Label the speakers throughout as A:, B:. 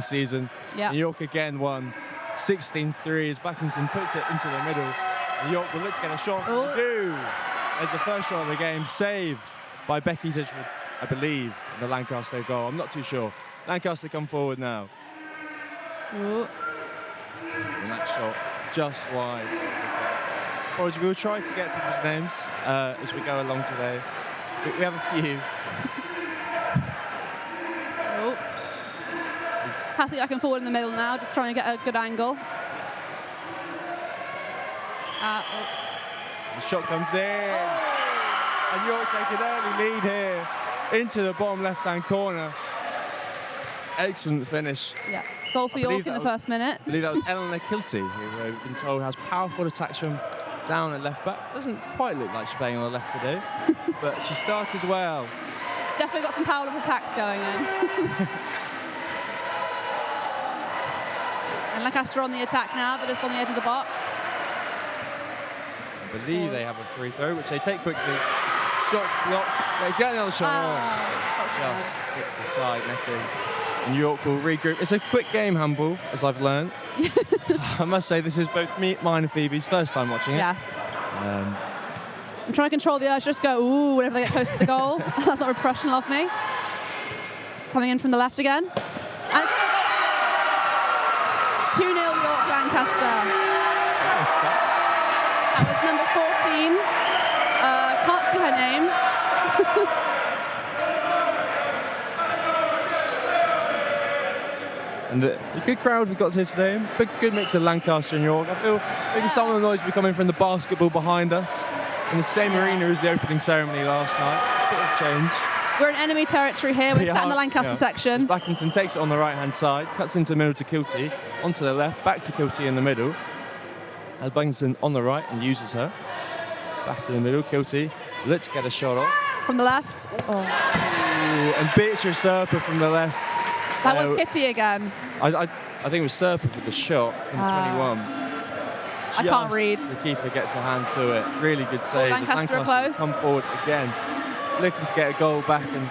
A: this season.
B: Yeah.
A: New York again won 16-3 as Backinson puts it into the middle. New York will look to get a shot. They do. As the first shot of the game, saved by Becky Ditchford, I believe, in the Lancaster goal. I'm not too sure. Lancaster come forward now.
B: Ooh.
A: And that shot just wide. Apologies, we'll try to get people's names as we go along today. We have a few.
B: Oh. Passing back and forward in the middle now, just trying to get a good angle.
A: The shot comes in. And York take an early lead here into the bottom left-hand corner. Excellent finish.
B: Yeah, goal for York in the first minute.
A: I believe that was Eleanor Kilty, who we've been told has powerful attacks from down at left back. Doesn't quite look like she's playing on the left today, but she started well.
B: Definitely got some powerful attacks going in. And Lancaster on the attack now. They're just on the edge of the box.
A: I believe they have a free throw, which they take quickly. Shots blocked. They get another shot. Just hits the side netting. And York will regroup. It's a quick game, Handball, as I've learned. I must say, this is both mine and Phoebe's first time watching it.
B: Yes. I'm trying to control the urge, just go, ooh, whenever they get close to the goal. That's not professional of me. Coming in from the left again. And it's 2-0 York Lancaster. That was number 14. Can't see her name.
A: And the good crowd we've got here today. Good mix of Lancaster and York. I feel maybe some of the noise will be coming from the basketball behind us. In the same arena as the opening ceremony last night. Bit of change.
B: We're in enemy territory here. We're sat in the Lancaster section.
A: Backinson takes it on the right-hand side, cuts into the middle to Kilty, onto the left, back to Kilty in the middle. As Backinson on the right and uses her. Back to the middle, Kilty. Let's get a shot off.
B: From the left. Oh.
A: Ooh, and Beatrice Serpa from the left.
B: That was Kitty again.
A: I think it was Serpa with the shot in 21.
B: I can't read.
A: The keeper gets a hand to it. Really good save.
B: Lancaster are close.
A: Come forward again, looking to get a goal back, and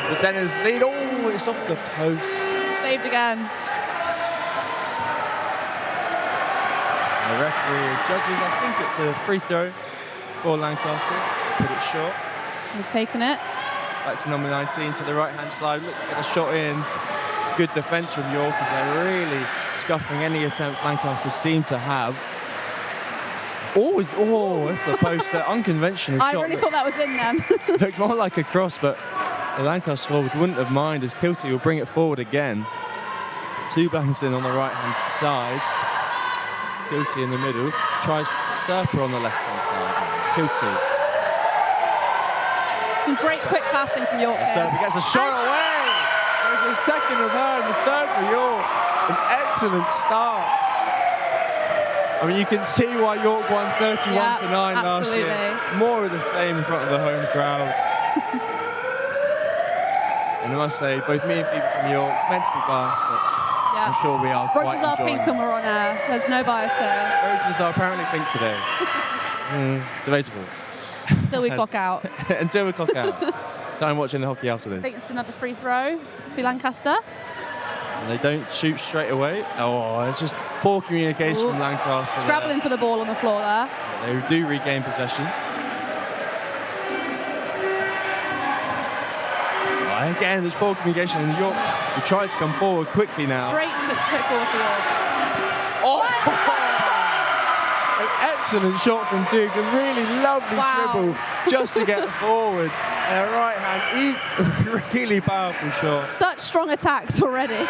A: the Denners lead. Oh, it's off the post.
B: Saved again.
A: The referee judges. I think it's a free throw for Lancaster. Put it short.
B: We've taken it.
A: Back to number 19 to the right-hand side. Look to get a shot in. Good defence from York as they're really scuffing any attempts Lancaster seem to have. If the post, unconventional shot.
B: I really thought that was in then.
A: Looked more like a cross, but the Lancaster forward wouldn't have minded as Kilty will bring it forward again. To Backinson on the right-hand side. Kilty in the middle. Tries Serpa on the left-hand side. Kilty.
B: Some great quick passing from York here.
A: Serpa gets a shot away. There's a second of her and the third for York. An excellent start. I mean, you can see why York won 31-9 last year. More of the same in front of the home crowd. And I must say, both me and Phoebe from York, meant to be biased, but I'm sure we are quite
B: Roses are
A: enjoying
B: pink when we're on air. There's no bias there.
A: Roses are apparently pink today. Debatable.
B: Until we clock out.
A: Until we clock out. So I'm watching the hockey after this.
B: I think it's another free throw for Lancaster.
A: And they don't shoot straight away. Oh, it's just poor communication from Lancaster.
B: Scrabbling for the ball on the floor there.
A: They do regain possession. Again, there's poor communication in York. He tries to come forward quickly now.
B: Straight forward for York.
A: An excellent shot from Duke. A really lovely dribble just to get forward. And a right hand, really powerful shot.
B: Such strong attacks already.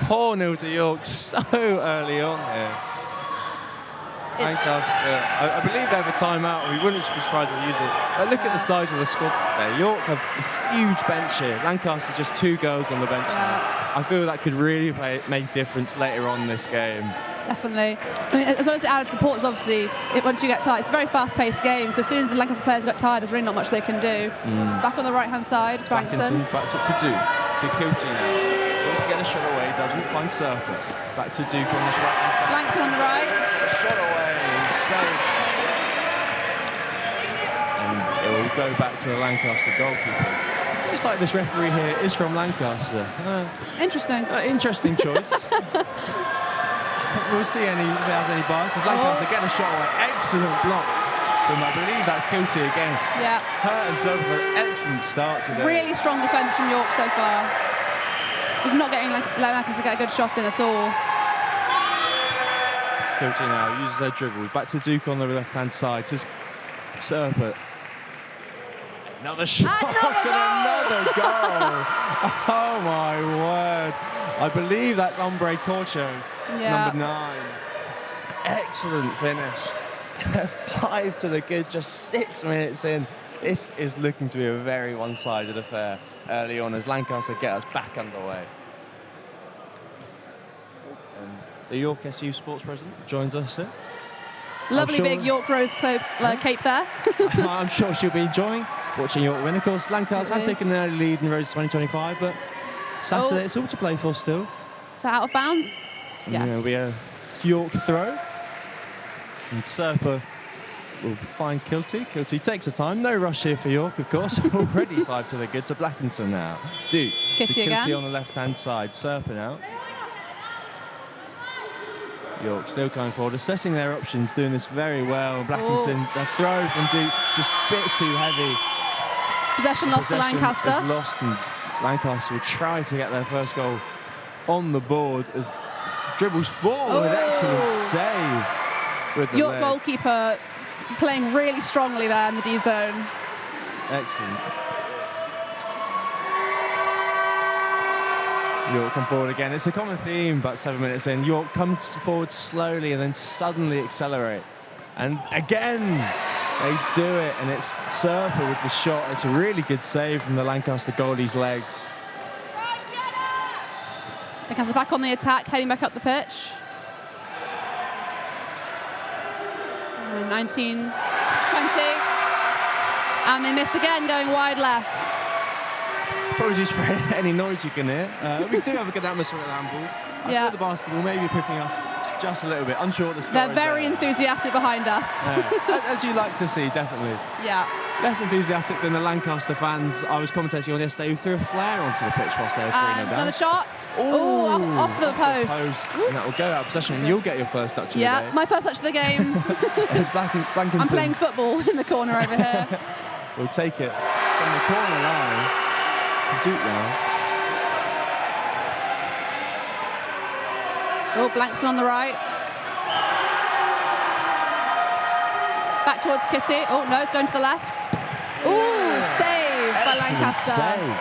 A: 4-0 to York so early on here. Lancaster, I believe they have a timeout. We wouldn't be surprised if they use it. But look at the size of the squads today. York have a huge bench here. Lancaster just 2 girls on the bench now. I feel that could really make a difference later on in this game.
B: Definitely. I mean, as well as the added support, is obviously, once you get tired, it's a very fast-paced game. So as soon as the Lancaster players got tired, there's really not much they can do. It's back on the right-hand side. It's Backinson.
A: Backs up to Duke. To Kilty now. Wants to get a shot away. Doesn't find Serpa. Back to Duke on this right-hand side.
B: Blankston on the right.
A: A shot away. Saved. And it will go back to the Lancaster goalkeeper. Looks like this referee here is from Lancaster.
B: Interesting.
A: Interesting choice. We'll see if he has any bias. As Lancaster getting a shot away. Excellent block from, I believe that's Kilty again.
B: Yeah.
A: Hurt and so for an excellent start today.
B: Really strong defence from York so far. Just not getting Lancaster to get a good shot in at all.
A: Kilty now uses their dribble. Back to Duke on the left-hand side. To Serpent. Another shot and another goal. Oh my word. I believe that's Ombre Corcho, number 9. Excellent finish. 5 to the good, just 6 minutes in. This is looking to be a very one-sided affair early on as Lancaster get us back underway. And the York SU sports president joins us here.
B: Lovely big York Rose cape there.
A: I'm sure she'll be enjoying watching York win. Of course, Lancaster have taken an early lead in Rose 2025, but Saturday it's all to play for still.
B: Is that out of bounds? Yes.
A: It'll be a York throw. And Serpa will find Kilty. Kilty takes the time. No rush here for York, of course. Already 5 to the good to Blackinson now. Duke to Kilty on the left-hand side. Serpa now. York still going forward, assessing their options, doing this very well. Blackinson, the throw from Duke, just a bit too heavy.
B: Possession lost to Lancaster.
A: Is lost, and Lancaster will try to get their first goal on the board as dribbles forward. Excellent save with the
B: York
A: legs.
B: Goalkeeper playing really strongly there in the D zone.
A: Excellent. York come forward again. It's a common theme about 7 minutes in. York comes forward slowly and then suddenly accelerate. And again, they do it, and it's Serpa with the shot. It's a really good save from the Lancaster goalie's legs.
B: Lancaster back on the attack, heading back up the pitch. 19, 20. And they miss again, going wide left.
A: Apologies for any noise you can hear. We do have a good atmosphere at the Handball. I feel the basketball maybe picking us just a little bit. Unsure what the score is.
B: They're very enthusiastic behind us.
A: As you like to see, definitely.
B: Yeah.
A: Less enthusiastic than the Lancaster fans I was commentating on yesterday who threw a flare onto the pitch whilst they were 3-0 down.
B: Another shot. Off the post.
A: And that will go out of possession, and you'll get your first touch of the day.
B: Yeah, my first touch of the game. I'm playing football in the corner over here.
A: We'll take it from the corner line to Duke now.
B: Blankson on the right. Back towards Kitty. No, it's going to the left. Save by Lancaster.
A: Save.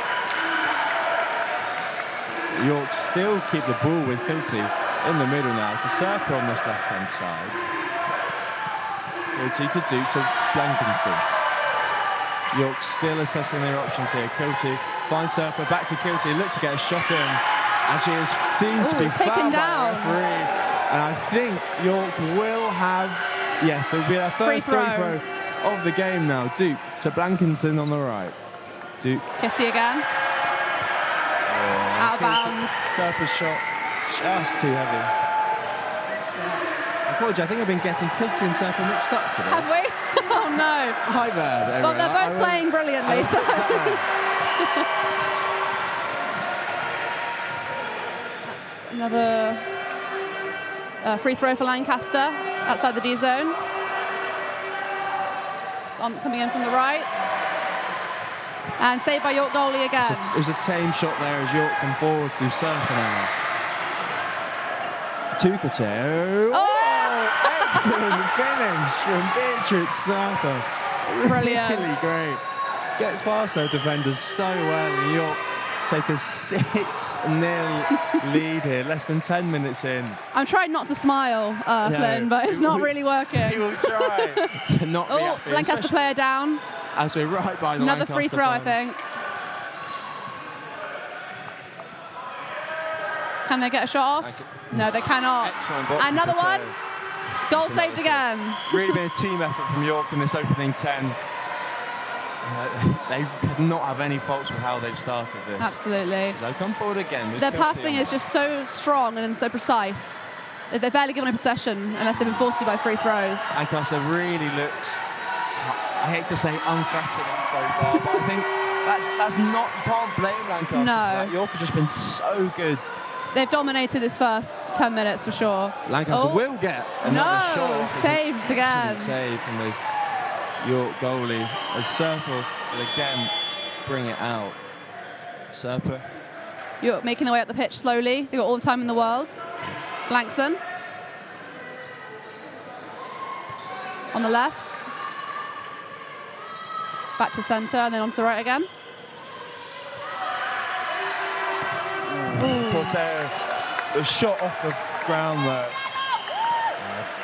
A: York still keep the ball with Kilty in the middle now to Serpa on this left-hand side. Kilty to Duke to Blankenson. York still assessing their options here. Kilty finds Serpa, back to Kilty, look to get a shot in, and she is seen to be fouled by the referee. And I think York will have, yes, it'll be their first free throw of the game now. Duke to Blankenson on the right. Duke.
B: Kitty again. Out of bounds.
A: Serpa's shot just too heavy. I apologize, I think I've been getting Kilty and Serpa mixed up today.
B: Have we? Oh no.
A: Hi there.
B: Well, they're both playing brilliantly. So. That's another free throw for Lancaster outside the D zone. It's coming in from the right. And saved by York goalie again.
A: It was a tame shot there as York come forward through Serpa now. Tukate. Excellent finish from Beatrice Serpa.
B: Brilliant.
A: Really great. Gets past their defenders so well, and York take a 6-0 lead here, less than 10 minutes in.
B: I'm trying not to smile, Flynn, but it's not really working.
A: You will try to not be happy,
B: Lancaster player down.
A: As we're right by the
B: Another
A: Lancaster
B: free throw,
A: fans.
B: I think. Can they get a shot off? No, they cannot. Another one. Goal saved again.
A: Really been a team effort from York in this opening 10. They could not have any faults with how they've started this.
B: Absolutely.
A: So come forward again.
B: Their passing is just so strong and so precise. They've barely given a possession unless they've been forced to by free throws.
A: Lancaster really looks, I hate to say unthreatening so far, but I think That's not, you can't blame Lancaster for that. York have just been so good.
B: They've dominated this first 10 minutes for sure.
A: Lancaster will get another shot.
B: Saved again.
A: Excellent save from the York goalie. As Serpa will again bring it out. Serpa.
B: York making their way up the pitch slowly. They've got all the time in the world. Lankson. On the left. Back to the centre and then onto the right again.
A: Corteo, the shot off the ground there.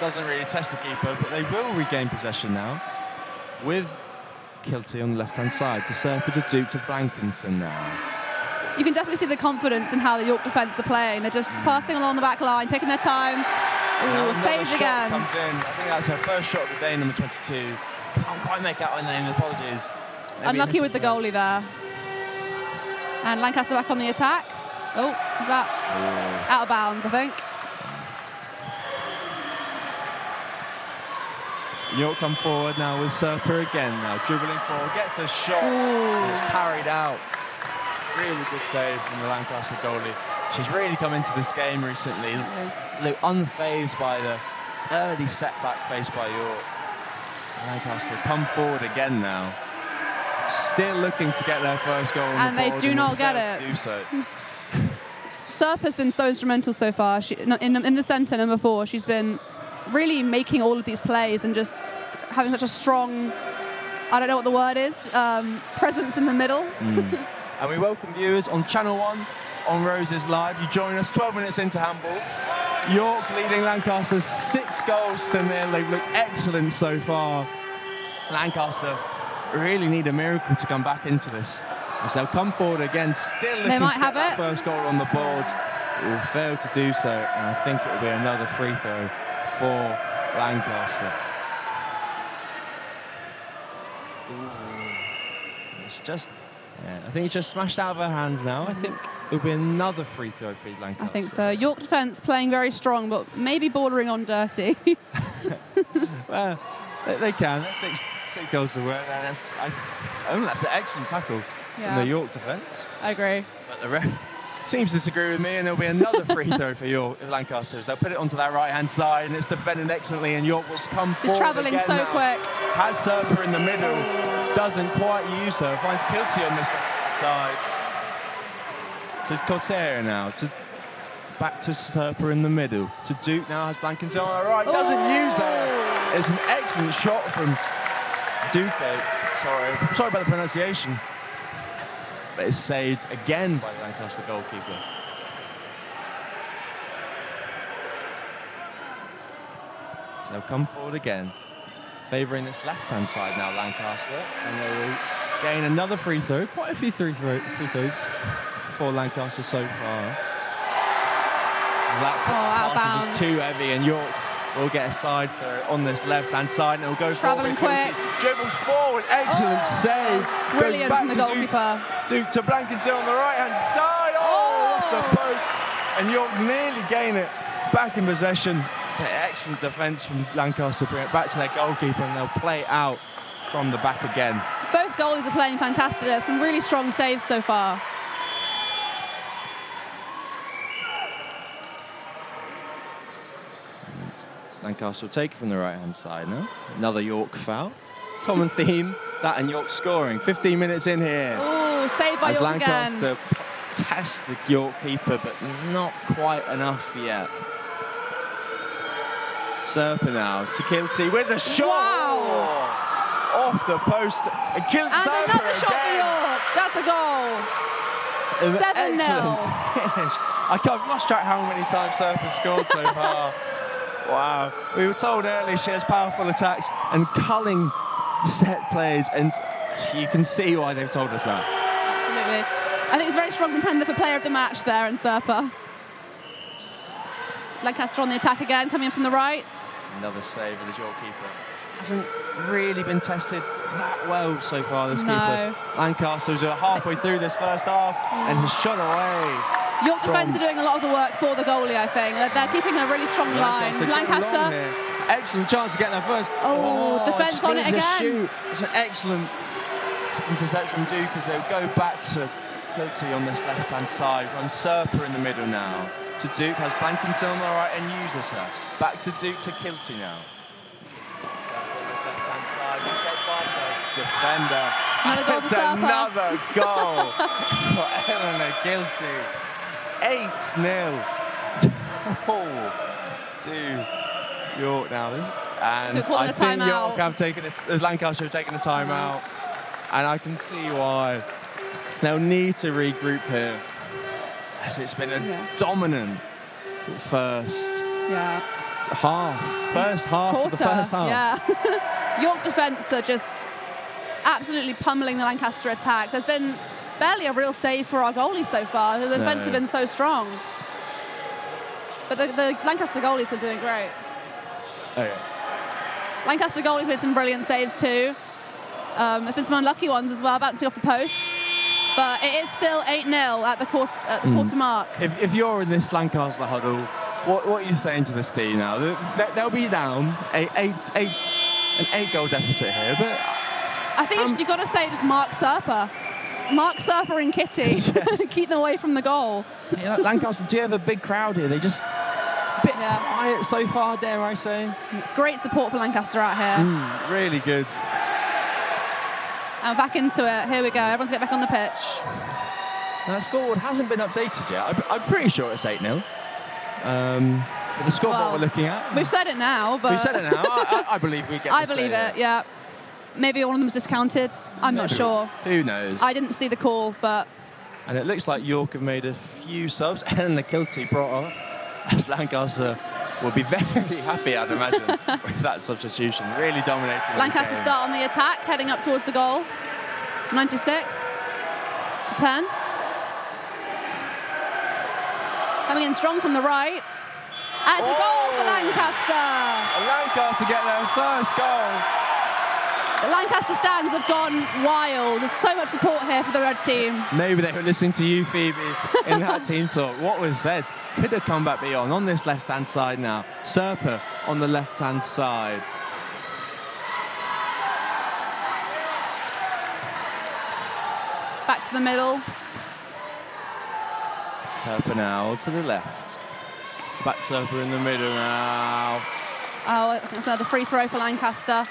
A: Doesn't really test the keeper, but they will regain possession now. With Kilty on the left-hand side to Serpa, to Duke, to Blankinson now.
B: You can definitely see the confidence in how the York defence are playing. They're just passing along the back line, taking their time. Ooh, saved again.
A: Comes in. I think that's her first shot of the day, number 22. Can't quite make out her name, apologies. Maybe
B: unlucky with the goalie there. And Lancaster back on the attack. Oh, is that out of bounds, I think.
A: York come forward now with Serpa again now, dribbling forward, gets the shot, and it's parried out. Really good save from the Lancaster goalie. She's really come into this game recently, unfazed by the early setback faced by York. Lancaster come forward again now, still looking to get their first goal on
B: and
A: the
B: they
A: board,
B: do not get it.
A: Do so.
B: Serpa's been so instrumental so far. In the centre, number 4, she's been really making all of these plays and just having such a strong, I don't know what the word is, presence in the middle.
A: And we welcome viewers on Channel 1 on Roses Live. You join us 12 minutes into handball. York leading Lancaster 6 goals to 0. They've looked excellent so far. Lancaster really need a miracle to come back into this, as they'll come forward again, still looking to get that first goal on the board. It will fail to do so, and I think it will be another free throw for Lancaster. It's just, I think it's just smashed out of her hands now. I think it'll be another free throw for Lancaster.
B: I think so. York defence playing very strong, but maybe bordering on dirty.
A: Well, they can. That's six goals to win, and that's an excellent tackle from the York defence.
B: I agree.
A: But the ref seems to disagree with me, and there'll be another free throw for York, Lancaster. They'll put it onto that right-hand side, and it's defended excellently, and York will come forward.
B: He's travelling so quick.
A: Has Serpa in the middle, doesn't quite use her, finds Kilty on this side. To Corteo now, back to Serpa in the middle. To Duke now, has Blankinson on the right, doesn't use her. It's an excellent shot from Duke. Sorry about the pronunciation. But it's saved again by the Lancaster goalkeeper. So they'll come forward again, favouring this left-hand side now, Lancaster, and they will gain another free throw. Quite a few free throws for Lancaster so far. That pass is just too heavy, and York will get a side throw on this left-hand side, and it will go
B: travelling quick.
A: Dribbles forward, excellent save.
B: Brilliant from the goalkeeper.
A: Duke to Blankinson on the right-hand side. Off the post, and York nearly gain it back in possession. Excellent defence from Lancaster, bring it back to their goalkeeper, and they'll play it out from the back again.
B: Both goalies are playing fantastic. There's some really strong saves so far.
A: Lancaster will take it from the right-hand side now. Another York foul. Tom and theme, that and York scoring. 15 minutes in here.
B: Oh, saved by York
A: Lancaster
B: again.
A: tests the York keeper, but not quite enough yet. Serpa now to Kilty with a shot.
B: Wow.
A: Off the post. And Serpa
B: another shot
A: again.
B: for York. That's a goal. 7-0.
A: I've lost track how many times Serpa scored so far. Wow. We were told earlier she has powerful attacks and culling set plays, and you can see why they've told us that.
B: Absolutely. I think it's a very strong contender for player of the match there in Serpa. Lancaster on the attack again, coming in from the right.
A: Another save of the York keeper. Hasn't really been tested that well so far, this keeper. Lancaster was halfway through this first half and has shot away.
B: York defence are doing a lot of the work for the goalie, I think. They're keeping a really strong line. Lancaster.
A: Excellent chance to get their first.
B: Defence on it again.
A: Shoot. It's an excellent interception from Duke as they'll go back to Kilty on this left-hand side. From Serpa in the middle now. To Duke, has Blankenton on the right and uses her. Back to Duke to Kilty now. Serpa on this left-hand side. We'll get past the defender.
B: Another goal for Serpa.
A: Another goal for Eleanor Kilty. 8-0. To York now. And I think York have taken it, Lancaster have taken a timeout. And I can see why. They'll need to regroup here. As it's been a dominant first half. First half
B: Quarter.
A: of the first half.
B: Yeah. York defence are just absolutely pummeling the Lancaster attack. There's been barely a real save for our goalie so far. The defence have been so strong. But the Lancaster goalies are doing great.
A: Oh, yeah.
B: Lancaster goalies made some brilliant saves too. There's been some unlucky ones as well, bouncing off the post. But it is still 8-0 at the quarter mark.
A: If you're in this Lancaster huddle, what are you saying to this team now? They'll be down an 8-goal deficit here, but
B: I think you've got to say just Mark Serpa. Mark Serpa and Kitty. Yes. Keep them away from the goal.
A: Yeah, Lancaster do have a big crowd here. They just a bit quiet so far, dare I say.
B: Great support for Lancaster out here.
A: Really good.
B: And back into it. Here we go. Everyone's get back on the pitch.
A: That scoreboard hasn't been updated yet. I'm pretty sure it's 8-0. The scoreboard we're looking at.
B: We've said it now, but...
A: We've said it now. I believe we get
B: I believe it, yeah. Maybe one of them's discounted. I'm not sure.
A: Who knows?
B: I didn't see the call, but...
A: And it looks like York have made a few subs, and the Kilty brought off, as Lancaster will be very happy, I'd imagine, with that substitution. Really dominating.
B: Lancaster start on the attack, heading up towards the goal. 96 to 10. Coming in strong from the right. And it's a goal for Lancaster.
A: And Lancaster get their first goal.
B: The Lancaster stands have gone wild. There's so much support here for the red team.
A: Maybe they were listening to you, Phoebe, in that team talk. What was said could have come back beyond. On this left-hand side now. Serpa on the left-hand side.
B: Back to the middle.
A: Serpa now to the left. Back Serpa in the middle now.
B: Oh, I think it's another free throw for Lancaster.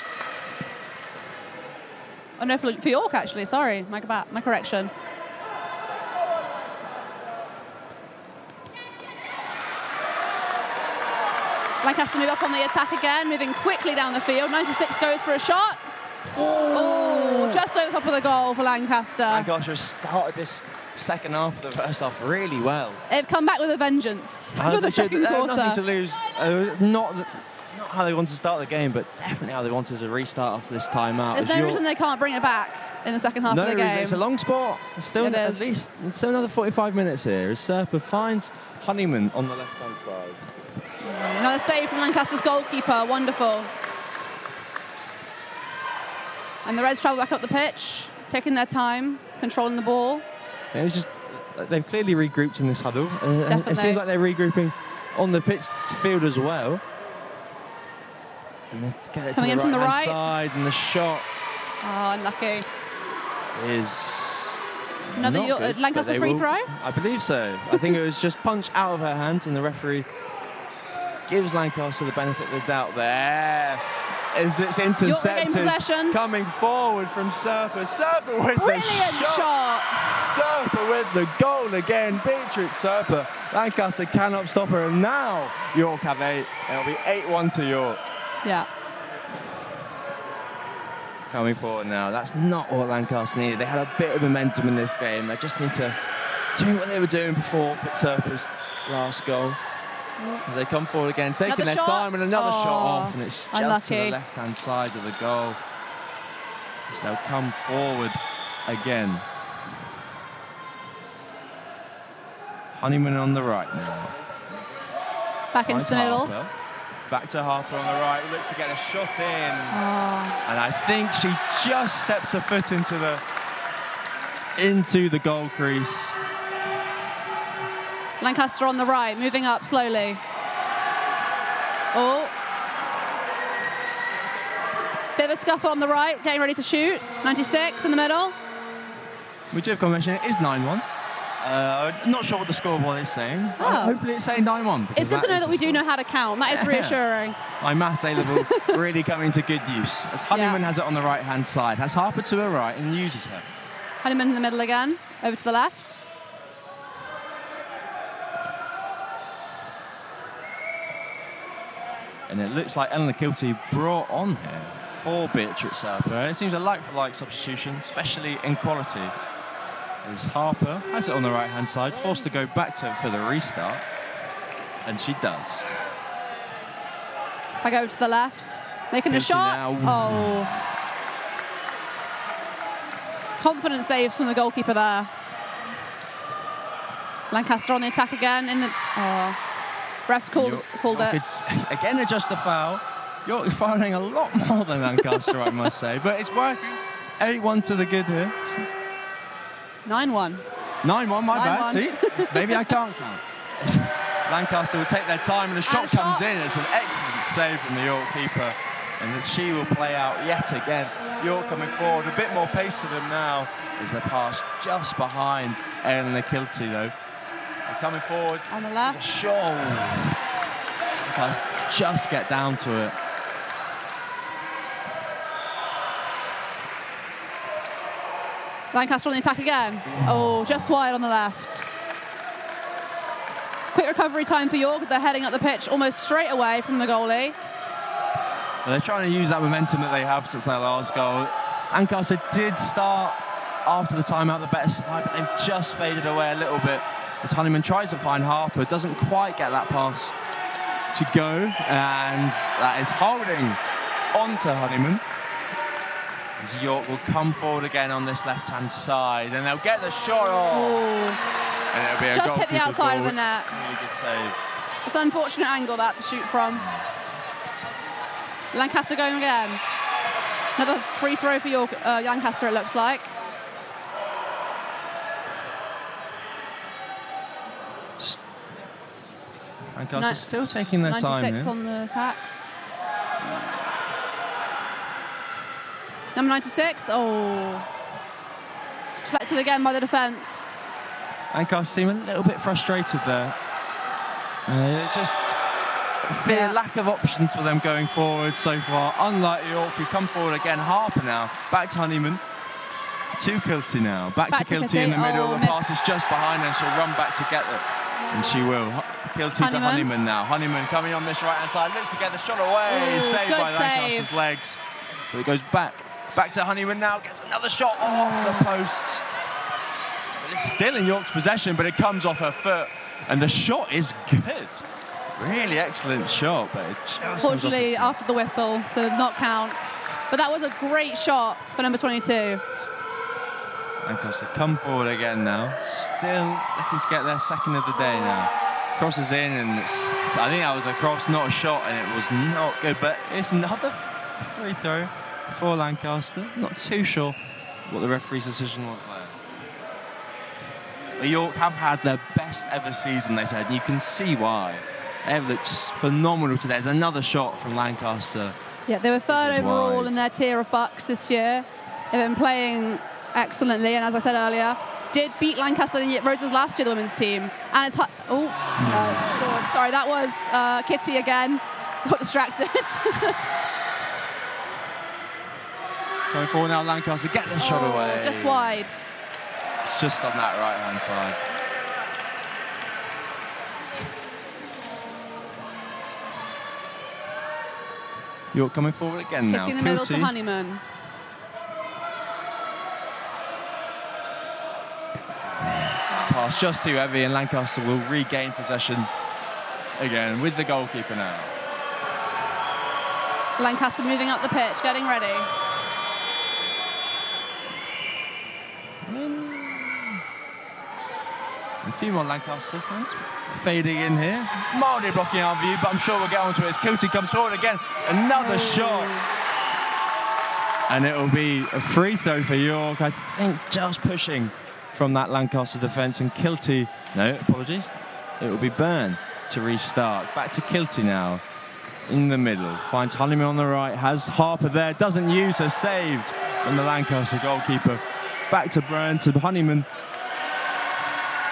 B: Oh no, for York actually, sorry, my correction. Lancaster move up on the attack again, moving quickly down the field. 96 goes for a shot. Oh, just over the top of the goal for Lancaster.
A: Lancaster has started this second half of the first half really well.
B: They've come back with a vengeance for the second quarter.
A: Nothing to lose. Not how they wanted to start the game, but definitely how they wanted to restart after this timeout.
B: There's no reason they can't bring it back in the second half of the game.
A: It's a long sport. Still at least another 45 minutes here as Serpa finds Honeyman on the left-hand side.
B: Another save from Lancaster's goalkeeper. Wonderful. And the Reds travel back up the pitch, taking their time, controlling the ball.
A: They've clearly regrouped in this huddle.
B: Definitely.
A: It seems like they're regrouping on the pitch field as well. And they get it
B: Coming
A: to the
B: in from the right
A: side, and the shot.
B: Oh, unlucky.
A: Is
B: another Lancaster free throw?
A: I believe so. I think it was just punched out of her hands, and the referee gives Lancaster the benefit of the doubt there. As it's intercepted, coming forward from Serpa. Serpa with
B: brilliant
A: the shot. Serpa with the goal again. Beatrix Serpa. Lancaster cannot stop her, and now York have 8. It'll be 8-1 to York.
B: Yeah.
A: Coming forward now. That's not what Lancaster needed. They had a bit of momentum in this game. They just need to do what they were doing before Serpa's last goal. As they come forward again, taking their time, and another shot off, and it's just to the left-hand side of the goal. As they'll come forward again. Honeyman on the right now.
B: Back into the middle.
A: Back to Harper on the right. Looks to get a shot in. And I think she just stepped her foot into the goal crease.
B: Lancaster on the right, moving up slowly. Oh. Bit of a scuffle on the right, getting ready to shoot. 96 in the middle.
A: We do have confirmation. It is 9-1. I'm not sure what the scoreboard is saying.
B: Oh.
A: Hopefully it's saying 9-1.
B: It's good to know that we do know how to count. That is reassuring.
A: My maths A-level really coming to good use. As Honeyman has it on the right-hand side, has Harper to her right and uses her.
B: Honeyman in the middle again, over to the left.
A: And it looks like Eleanor Kilty brought on here for Beatrix Harper. It seems a like-for-like substitution, especially in quality. As Harper has it on the right-hand side, forced to go back to for the restart. And she does.
B: Back over to the left, making
A: Kilty
B: a shot.
A: now.
B: Oh. Confident saves from the goalkeeper there. Lancaster on the attack again. Refs called it.
A: Again, adjust the foul. York is fouling a lot more than Lancaster, I must say. But it's working. 8-1 to the good here.
B: 9-1.
A: 9-1, my bad.
B: 9-1.
A: See? Maybe I can't count. Lancaster will take their time and the shot comes in. It's an excellent save from the York keeper. And then she will play out yet again. York coming forward. A bit more pace to them now as they pass just behind Eleanor Kilty, though. They're coming forward.
B: On the left.
A: Show. Just get down to it.
B: Lancaster on the attack again. Oh, just wide on the left. Quick recovery time for York. They're heading up the pitch almost straight away from the goalie.
A: Well, they're trying to use that momentum that they have since their last goal. Lancaster did start after the timeout the better side, but they've just faded away a little bit. As Honeyman tries to find Harper, doesn't quite get that pass to go, and that is holding on to Honeyman. As York will come forward again on this left-hand side, and they'll get the shot off.
B: Ooh.
A: And it'll be a
B: Just hit the outside of the net.
A: Really good save.
B: It's an unfortunate angle that to shoot from. Lancaster going again. Another free throw for York, Lancaster, it looks like.
A: Lancaster's still taking their time
B: 96
A: here.
B: on the attack. Number 96, oh. It's deflected again by the defence.
A: Lancaster seem a little bit frustrated there. Just lack of options for them going forward so far. Unlike York, who come forward again. Harper now, back to Honeyman. To Kilty now. Back to Kilty in the middle. The pass is just behind her. She'll run back to get it. And she will. Kilty to Honeyman now. Honeyman coming on this right-hand side. Looks to get the shot away. Saved by Lancaster's legs. But it goes back. Back to Honeyman now. Gets another shot off the post. But it's still in York's possession, but it comes off her foot. And the shot is good. Really excellent shot, but it just
B: Unfortunately, after the whistle, so it does not count. But that was a great shot for number 22.
A: Lancaster come forward again now. Still looking to get their second of the day now. Crosses in, and I think that was a cross, not a shot, and it was not good. But it's another free throw for Lancaster. Not too sure what the referee's decision was there. But York have had their best ever season, they said, and you can see why. They have looked phenomenal today. There's another shot from Lancaster.
B: Yeah, they were third overall in their tier of Bucks this year. They've been playing excellently, and as I said earlier, did beat Lancaster in Rose's last year, the women's team. And it's sorry, that was Kitty again. Got distracted.
A: Going forward now, Lancaster get the shot away.
B: Just wide.
A: It's just on that right-hand side. York coming forward again now.
B: Kitty in the middle to Honeyman.
A: Pass just too heavy, and Lancaster will regain possession again with the goalkeeper now.
B: Lancaster moving up the pitch, getting ready.
A: A few more Lancaster fans fading in here. Mildly blocking our view, but I'm sure we'll get onto it as Kilty comes forward again. Another shot. And it will be a free throw for York. I think just pushing from that Lancaster defence, and Kilty, no, apologies. It will be Byrne to restart. Back to Kilty now. in the middle. Finds Honeyman on the right. Has Harper there. Doesn't use her. Saved from the Lancaster goalkeeper. Back to Byrne, to Honeyman.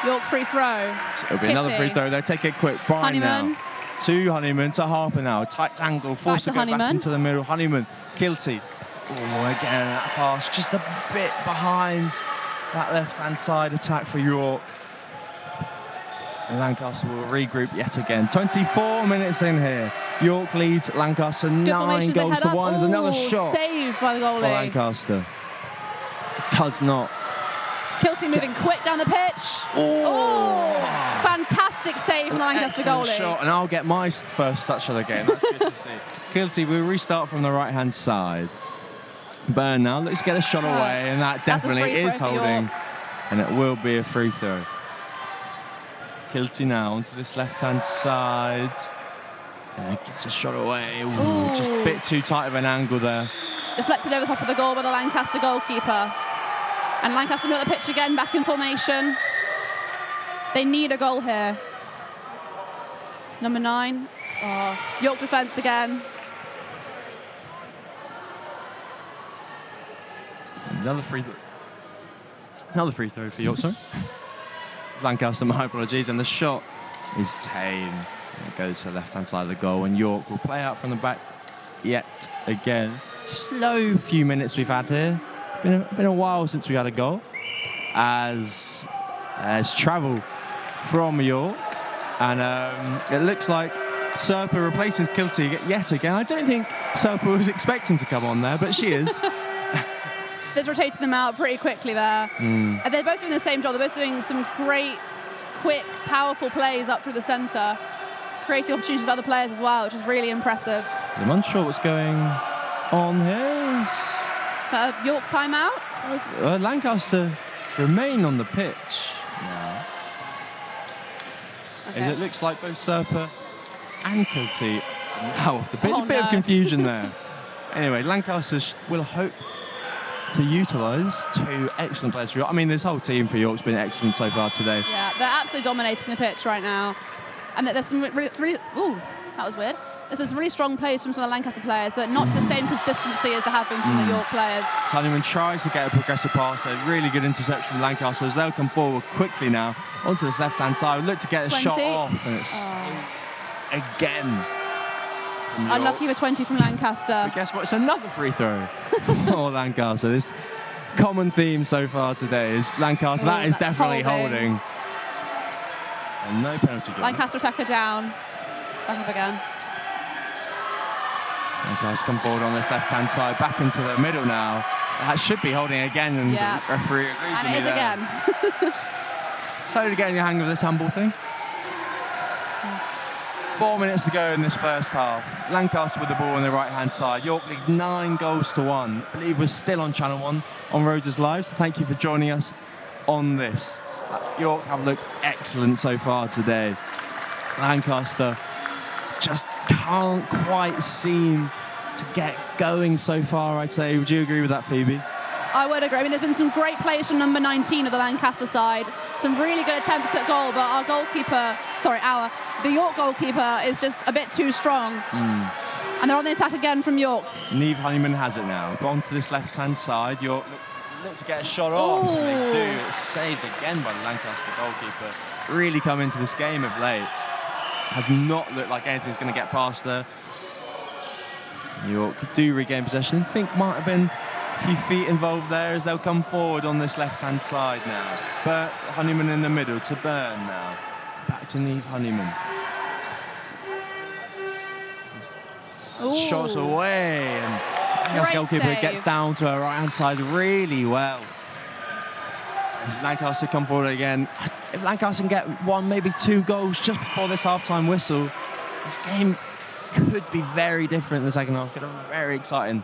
B: York free throw.
A: It'll be another free throw. They'll take it quick. Byrne now. To Honeyman, to Harper now. Tight angle. Forced to go back into the middle. Honeyman. Kilty. Oh, again, that pass just a bit behind that left-hand side attack for York. And Lancaster will regroup yet again. 24 minutes in here. York leads Lancaster 9 goals to 1. There's another shot.
B: Saved by the goalie.
A: For Lancaster. It does not.
B: Kilty moving quick down the pitch. Oh! Fantastic save from the Lancaster goalie.
A: Shot, and I'll get my first touch of the game. That's good to see. Kilty will restart from the right-hand side. Byrne now, let's get a shot away, and that definitely is holding. And it will be a free throw. Kilty now onto this left-hand side. And it gets a shot away. Ooh, just a bit too tight of an angle there.
B: Deflected over the top of the goal by the Lancaster goalkeeper. And Lancaster at the pitch again, back in formation. They need a goal here. Number 9. Oh, York defence again.
A: Another free throw for York, sorry. Lancaster, my apologies, and the shot is tame. It goes to the left-hand side of the goal, and York will play out from the back yet again. Slow few minutes we've had here. Been a while since we had a goal. As travel from York, and it looks like Serpa replaces Kilty yet again. I don't think Serpa was expecting to come on there, but she is.
B: They've rotated them out pretty quickly there. And they're both doing the same job. They're both doing some great, quick, powerful plays up through the centre, creating opportunities for other players as well, which is really impressive.
A: I'm unsure what's going on here.
B: York timeout?
A: Lancaster remain on the pitch now.
B: Okay.
A: As it looks like both Serpa and Kilty are now off the pitch. A bit of confusion there. Anyway, Lancaster will hope to utilise 2 excellent players for York. I mean, this whole team for York's been excellent so far today.
B: Yeah, they're absolutely dominating the pitch right now. And there's some really ooh, that was weird. There's some really strong plays from some of the Lancaster players, but not to the same consistency as there have been from the York players.
A: Honeyman tries to get a progressive pass. A really good interception from Lancaster as they'll come forward quickly now onto this left-hand side. Look to get a shot off, and it's again.
B: Unlucky for 20 from Lancaster.
A: But guess what? It's another free throw for Lancaster. This common theme so far today is Lancaster. That is definitely holding. And no penalty given.
B: Lancaster attacker down. Back up again.
A: Lancaster come forward on this left-hand side, back into the middle now. That should be holding again, and the referee agrees with me
B: there. And it is again.
A: Slowly getting the hang of this handball thing. 4 minutes to go in this first half. Lancaster with the ball on the right-hand side. York lead 9 goals to 1. I believe we're still on Channel 1 on Roses Live, so thank you for joining us on this. York have looked excellent so far today. Lancaster just can't quite seem to get going so far, I'd say. Would you agree with that, Phoebe?
B: I would agree. I mean, there's been some great plays from number 19 of the Lancaster side. Some really good attempts at goal, but the York goalkeeper is just a bit too strong. And they're on the attack again from York.
A: Niamh Honeyman has it now. But onto this left-hand side. York look to get a shot off. And they do. It's saved again by the Lancaster goalkeeper. Really come into this game of late. Has not looked like anything's going to get past there. York do regain possession. I think might have been a few feet involved there as they'll come forward on this left-hand side now. But Honeyman in the middle to Byrne now. Back to Niamh Honeyman. Shots away, and the goalkeeper gets down to her right-hand side really well. Lancaster come forward again. If Lancaster can get 1, maybe 2 goals just before this half-time whistle, this game could be very different in the second half. Could have very exciting.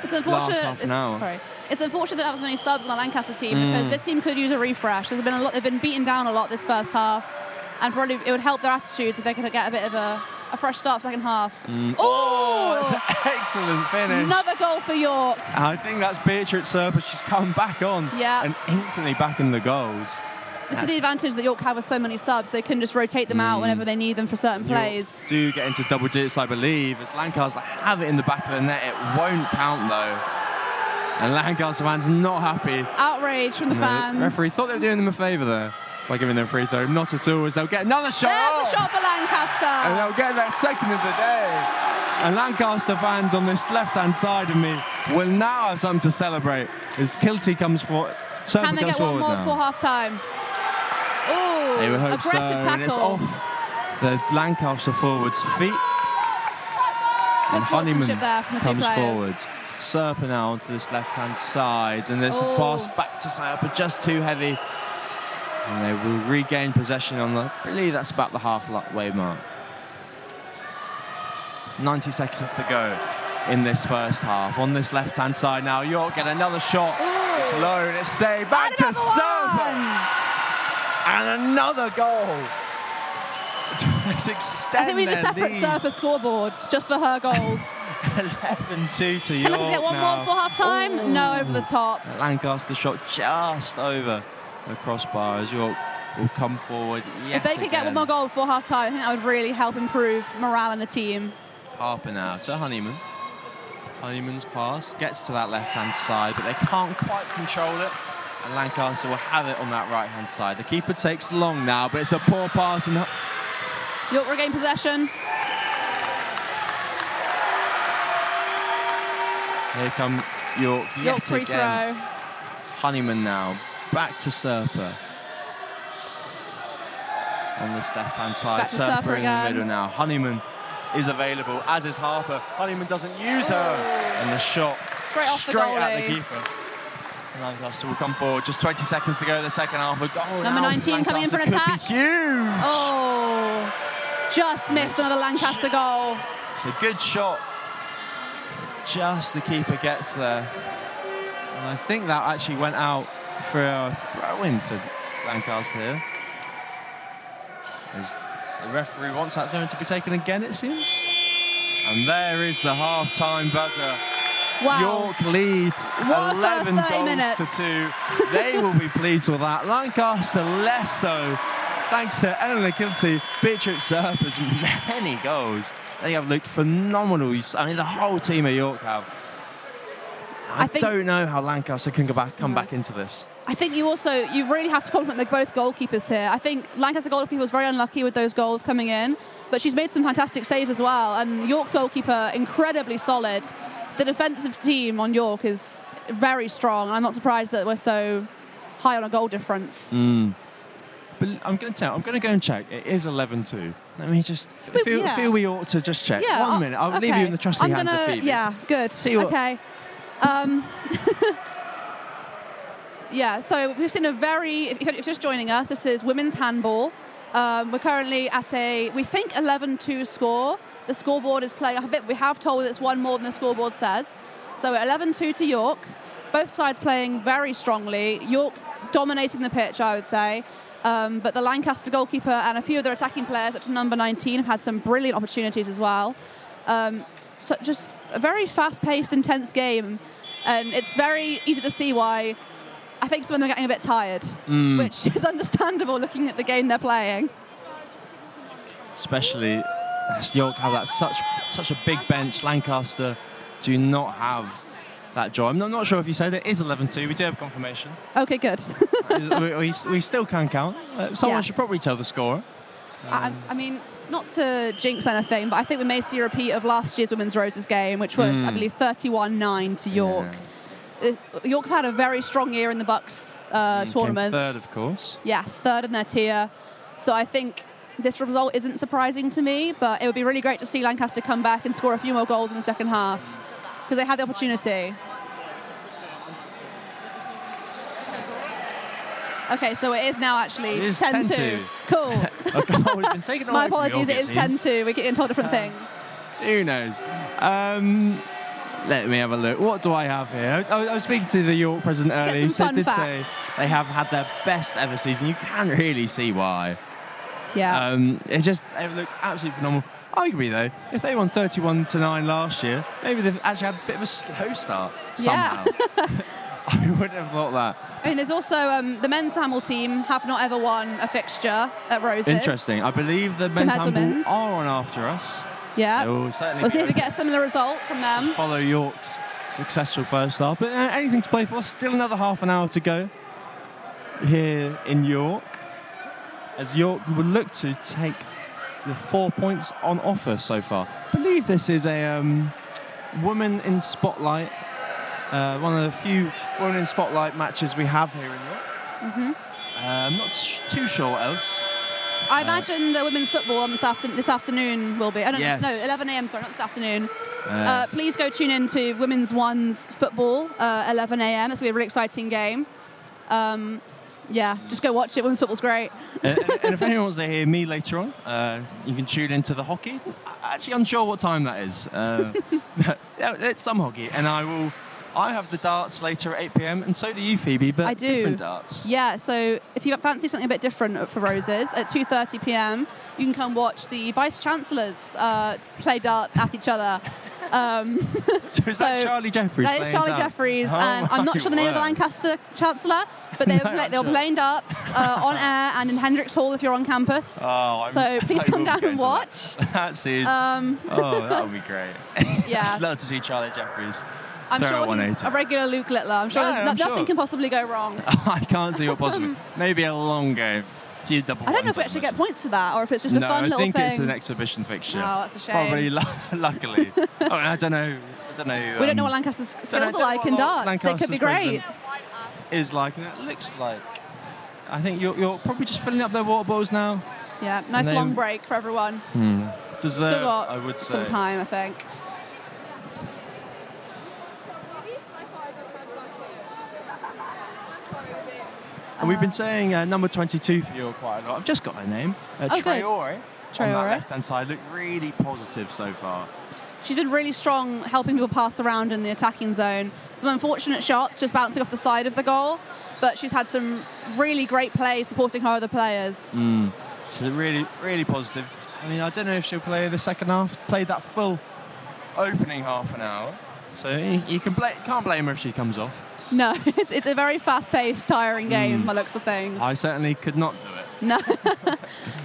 B: It's unfortunate.
A: Last half an hour.
B: It's unfortunate that there was many subs on the Lancaster team because this team could use a refresh. There's been a lot. They've been beaten down a lot this first half, and probably it would help their attitudes if they could get a bit of a fresh start second half.
A: Oh, it's an excellent finish.
B: Another goal for York.
A: I think that's Beatrice Serpa. She's come back on and instantly back in the goals.
B: This is the advantage that York have with so many subs. They can just rotate them out whenever they need them for certain plays.
A: York do get into double digits, I believe. As Lancaster have it in the back of the net, it won't count though. And Lancaster fans not happy.
B: Outrage from the fans.
A: The referee thought they were doing them a favour there by giving them a free throw. Not at all, as they'll get another shot.
B: There's a shot for Lancaster.
A: And they'll get that second of the day. And Lancaster fans on this left-hand side of me will now have something to celebrate as Kilty comes forward.
B: Can they get one more before half-time? Oh,
A: they would hope
B: aggressive
A: so.
B: tackle.
A: And it's off the Lancaster forwards' feet.
B: Good
A: And Honeyman
B: there from the two
A: comes
B: players.
A: forward. Serpa now onto this left-hand side. And this pass back to Serpa, just too heavy. And they will regain possession on the, I believe that's about the halfway mark. 90 seconds to go in this first half. On this left-hand side now, York get another shot. Ooh. It's low and it's saved. Back to Serpa. And another goal. Let's extend
B: I think we need a separate Serpa scoreboard just for her goals.
A: 11-2 to York.
B: Can I get one more before half-time? No, over the top.
A: Lancaster shot just over the crossbar as York will come forward yet
B: If they could get one more goal before half-time, I think that would really help improve morale in the team.
A: Harper now to Honeyman. Honeyman's pass gets to that left-hand side, but they can't quite control it. And Lancaster will have it on that right-hand side. The keeper takes long now, but it's a poor pass. And
B: York regain possession.
A: Here come York yet
B: free
A: again.
B: throw.
A: Honeyman now, back to Serpa. On this left-hand side,
B: Back to
A: Serpa
B: Serpa
A: in the
B: again.
A: middle now. Honeyman is available, as is Harper. Honeyman doesn't use her. And the shot
B: Straight off the
A: straight
B: goalie.
A: at the keeper. Lancaster will come forward. Just 20 seconds to go in the second half. A goal
B: Number
A: now.
B: 19 coming in for an
A: Lancaster
B: attack.
A: could be huge.
B: Oh, just missed another Lancaster goal.
A: It's a good shot. Just the keeper gets there. And I think that actually went out for a throw-in for Lancaster here. As the referee wants that throw-in to be taken again, it seems. And there is the half-time buzzer.
B: Wow.
A: York leads 11 goals to 2. They will be pleased with that. Lancaster less so, thanks to Eleanor Kilty, Beatrix Serpa's many goals. They have looked phenomenal. I mean, the whole team at York have. I don't know how Lancaster can come back into this.
B: I think you really have to compliment both goalkeepers here. I think Lancaster goalkeeper was very unlucky with those goals coming in, but she's made some fantastic saves as well. And York goalkeeper, incredibly solid. The defensive team on York is very strong. I'm not surprised that we're so high on a goal difference.
A: But I'm going to go and check. It is 11-2. Let me just feel we ought to just check.
B: Yeah,
A: 1 minute. I'll leave you in the trusty hands of Phoebe.
B: Yeah, good.
A: See what...
B: Okay. Yeah, so we've seen if you're just joining us, this is women's handball. We're currently at we think 11-2 score. The scoreboard is playing a bit. We have told it's one more than the scoreboard says. So 11-2 to York. Both sides playing very strongly. York dominating the pitch, I would say. But the Lancaster goalkeeper and a few of their attacking players, such as number 19, have had some brilliant opportunities as well. So just a very fast-paced, intense game. And it's very easy to see why I think some of them are getting a bit tired, which is understandable looking at the game they're playing.
A: Especially as York have that such a big bench. Lancaster do not have that joy. I'm not sure if you said it is 11-2. We do have confirmation.
B: Okay, good.
A: we still can count. Someone should probably tell the score.
B: I mean, not to jinx anything, but I think we may see a repeat of last year's Women's Roses game, which was, I believe, 31-9 to York. Yeah. York have had a very strong year in the Bucks tournaments.
A: Third, of course.
B: Yes, third in their tier. So I think this result isn't surprising to me, but it would be really great to see Lancaster come back and score a few more goals in the second half, because they had the opportunity. Okay, so it is now actually 10-2. Cool.
A: It's been taken away.
B: My apologies, it is 10-2. We're getting told different things.
A: Who knows? Let me have a look. What do I have here? I was speaking to the York president earlier, who say they have had their best ever season. You can really see why.
B: Yeah.
A: They've looked absolutely phenomenal. Arguably, though, if they won 31-9 last year, maybe they've actually had a bit of a slow start somehow.
B: Yeah.
A: I wouldn't have thought that.
B: I mean, there's also the men's handball team have not ever won a fixture at Roses.
A: Interesting. I believe the men's
B: Compared to
A: handball
B: women's.
A: are on after us.
B: Yeah.
A: We'll certainly
B: We'll see if we get a similar result from them.
A: follow York's successful first half. But anything to play for. Still another half an hour to go here in York, as York would look to take the 4 points on offer so far. I believe this is a woman in spotlight, one of the few women in spotlight matches we have here in York. I'm not too sure what else.
B: I imagine the women's football on this afternoon will be. I don't
A: Yes.
B: know, 11 a.m. Sorry, not this afternoon. Please go tune in to Women's One's football, 11 a.m. It's going to be a really exciting game. Yeah, just go watch it. Women's football's great.
A: And if anyone wants to hear me later on, you can tune into the hockey. Actually, unsure what time that is. Yeah, it's some hockey, and I have the darts later at 8 p.m. and so do you, Phoebe. But
B: I do.
A: different darts.
B: Yeah, so if you fancy something a bit different for Roses, at 2:30 p.m. you can come watch the Vice Chancellors play darts at each other.
A: Is that Charlie Jeffries?
B: That is Charlie
A: darts?
B: Jeffries,
A: Oh
B: and I'm not sure the name of the
A: word.
B: Lancaster Chancellor, but they were playing darts on air and in Hendricks Hall if you're on campus.
A: Oh,
B: So please come down and watch.
A: That seems. That would be great.
B: Yeah.
A: I'd love to see Charlie Jeffries.
B: I'm
A: throw
B: sure
A: a
B: he's
A: 180.
B: a regular Luke Littler. I'm sure
A: Yeah,
B: there's
A: I'm
B: nothing
A: sure.
B: can possibly go wrong.
A: I can't see what possibly. Maybe a long game. A few double
B: I don't know if
A: ones,
B: we actually
A: I'd
B: get points for that, or if it's just a
A: No,
B: fun
A: I
B: little
A: think
B: thing.
A: it's an exhibition fixture.
B: Oh, that's a shame.
A: Probably, luckily. I don't know.
B: We don't know what Lancaster's skills are like in
A: what
B: darts. They could
A: Lancaster's
B: be great.
A: president Is like, and it looks like. I think you're probably just filling up their water bottles now.
B: Yeah, nice
A: And
B: long
A: then-
B: break for everyone.
A: Deserved,
B: Still got
A: I would say.
B: some time, I think.
A: And we've been saying number 22 for you quite a lot. I've just got her name.
B: good.
A: Traore. On
B: Traore.
A: that left-hand side, look really positive so far.
B: She's been really strong helping people pass around in the attacking zone. Some unfortunate shots just bouncing off the side of the goal, but she's had some really great plays supporting her other players.
A: She's really, really positive. I mean, I don't know if she'll play the second half. Played that full opening half an hour. So you can't blame her if she comes off.
B: No, it's a very fast-paced, tiring game, by the looks of things.
A: I certainly could not do it.
B: No,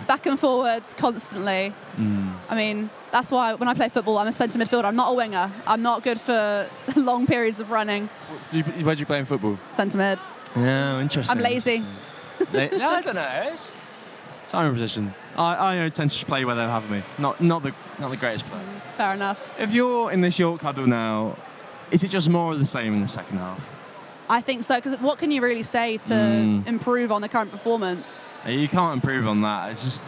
B: back and forwards constantly. I mean, that's why when I play football, I'm a centre midfielder. I'm not a winger. I'm not good for long periods of running.
A: Where do you play in football?
B: Centre mid.
A: Yeah, interesting.
B: I'm lazy.
A: No, I don't know. It's time position. I tend to play where they have me. Not the greatest player.
B: Fair enough.
A: If you're in this York huddle now, is it just more of the same in the second half?
B: I think so, because what can you really say to improve on the current performance?
A: You can't improve on that. It's just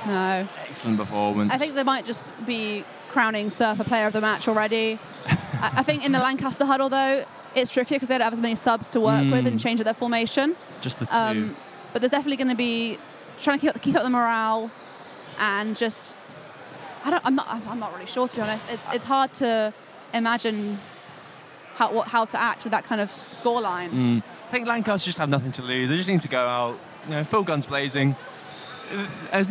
B: No.
A: excellent performance.
B: I think they might just be crowning Surf a player of the match already. I think in the Lancaster huddle, though, it's tricky because they don't have as many subs to work with and change their formation.
A: just the two.
B: But there's definitely going to be trying to keep up the morale and just I'm not really sure, to be honest. It's hard to imagine how to act with that kind of scoreline.
A: I think Lancaster just have nothing to lose. They just need to go out, full guns blazing. They're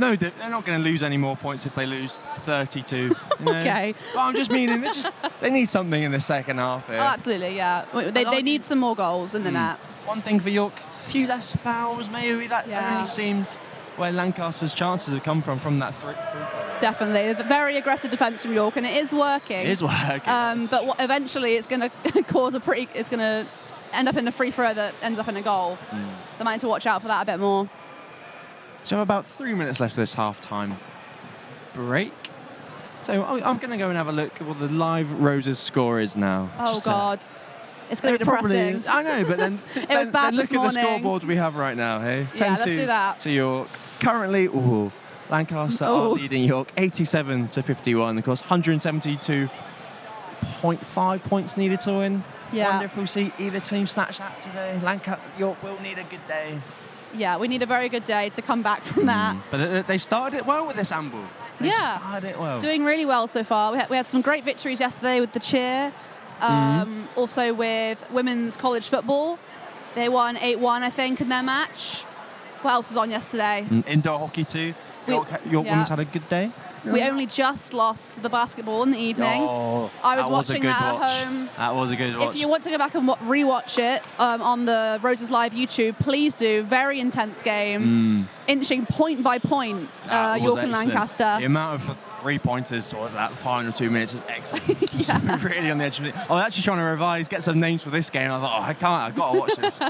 A: not going to lose any more points if they lose 32.
B: Okay.
A: But I'm just meaning they need something in the second half here.
B: Oh, absolutely, yeah. They need some more goals in the net.
A: One thing for York, a few less fouls maybe. That only seems where Lancaster's chances have come from that free throw.
B: Definitely. A very aggressive defence from York, and it is working.
A: It is working.
B: But eventually it's going to it's going to end up in a free throw that ends up in a goal. They might need to watch out for that a bit more.
A: So about 3 minutes left of this half-time break. So I'm going to go and have a look at what the live Roses score is now.
B: Oh, God. It's going to be depressing.
A: I know, but then,
B: It was bad
A: look
B: this
A: at the
B: morning.
A: scoreboard we have right now, hey?
B: Yeah, let's do that.
A: to York. Currently, Lancaster are leading York 87 to 51. Of course, 172.5 points needed to win.
B: Yeah.
A: Wonder if we'll see either team snatch that today. York will need a good day.
B: Yeah, we need a very good day to come back from that.
A: But they've started it well with this handball. They've started it well.
B: Doing really well so far. We had some great victories yesterday with the cheer. Also with women's college football. They won 8-1, I think, in their match. What else was on yesterday?
A: Indoor hockey too. York women's had a good day.
B: We only just lost the basketball in the evening.
A: Oh,
B: I was watching that at home.
A: That was a good watch.
B: If you want to go back and rewatch it on the Roses Live YouTube, please do. Very intense game, inching point by point, York and Lancaster.
A: The amount of three-pointers towards that final 2 minutes is excellent. Really on the edge of it. I was actually trying to revise, get some names for this game. I thought, I've got to watch this.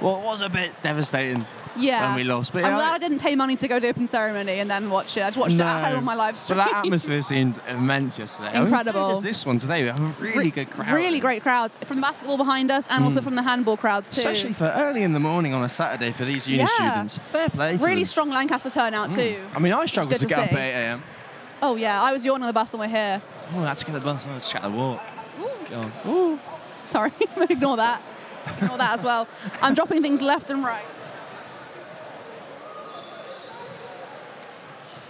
A: Well, it was a bit devastating when we lost. But
B: I'm glad I didn't pay money to go to the open ceremony and then watch it. I just watched it at home on my live stream.
A: But that atmosphere seemed immense yesterday.
B: Incredible.
A: I mean, so does this one today. We have a really good crowd.
B: Really great crowds from the basketball behind us and also from the handball crowds too.
A: Especially for early in the morning on a Saturday for these uni students. Fair play to
B: Really
A: them.
B: strong Lancaster turnout too.
A: I mean, I struggled to get up at 8 a.m.
B: Oh yeah, I was yawning on the bus on the way here.
A: Oh, that's to get the bus. Oh, just got to walk.
B: Ooh. Sorry, ignore that. Ignore that as well. I'm dropping things left and right.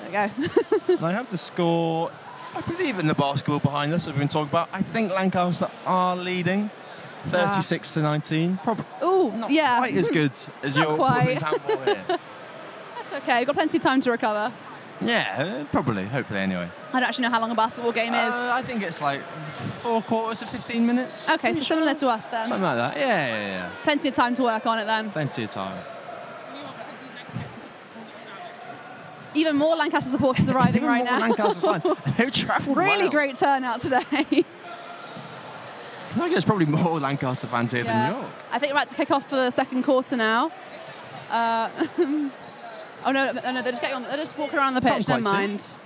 B: There we go.
A: And I have the score, I believe, in the basketball behind us that we've been talking about. I think Lancaster are leading 36 to 19. Probably not quite as good as your women's handball here.
B: That's okay. We've got plenty of time to recover.
A: Yeah, probably. Hopefully, anyway.
B: I don't actually know how long a basketball game is.
A: I think it's like 4 quarters of 15 minutes.
B: Okay, so similar to us then.
A: Something like that. Yeah.
B: Plenty of time to work on it then.
A: Plenty of time.
B: Even more Lancaster supporters arriving right now.
A: Lancaster sides. They've travelled
B: Really great turnout today.
A: I think there's probably more Lancaster fans here than York.
B: I think we're about to kick off for the second quarter now. Oh no, they're just getting on. They're just walking around the pitch. Never mind.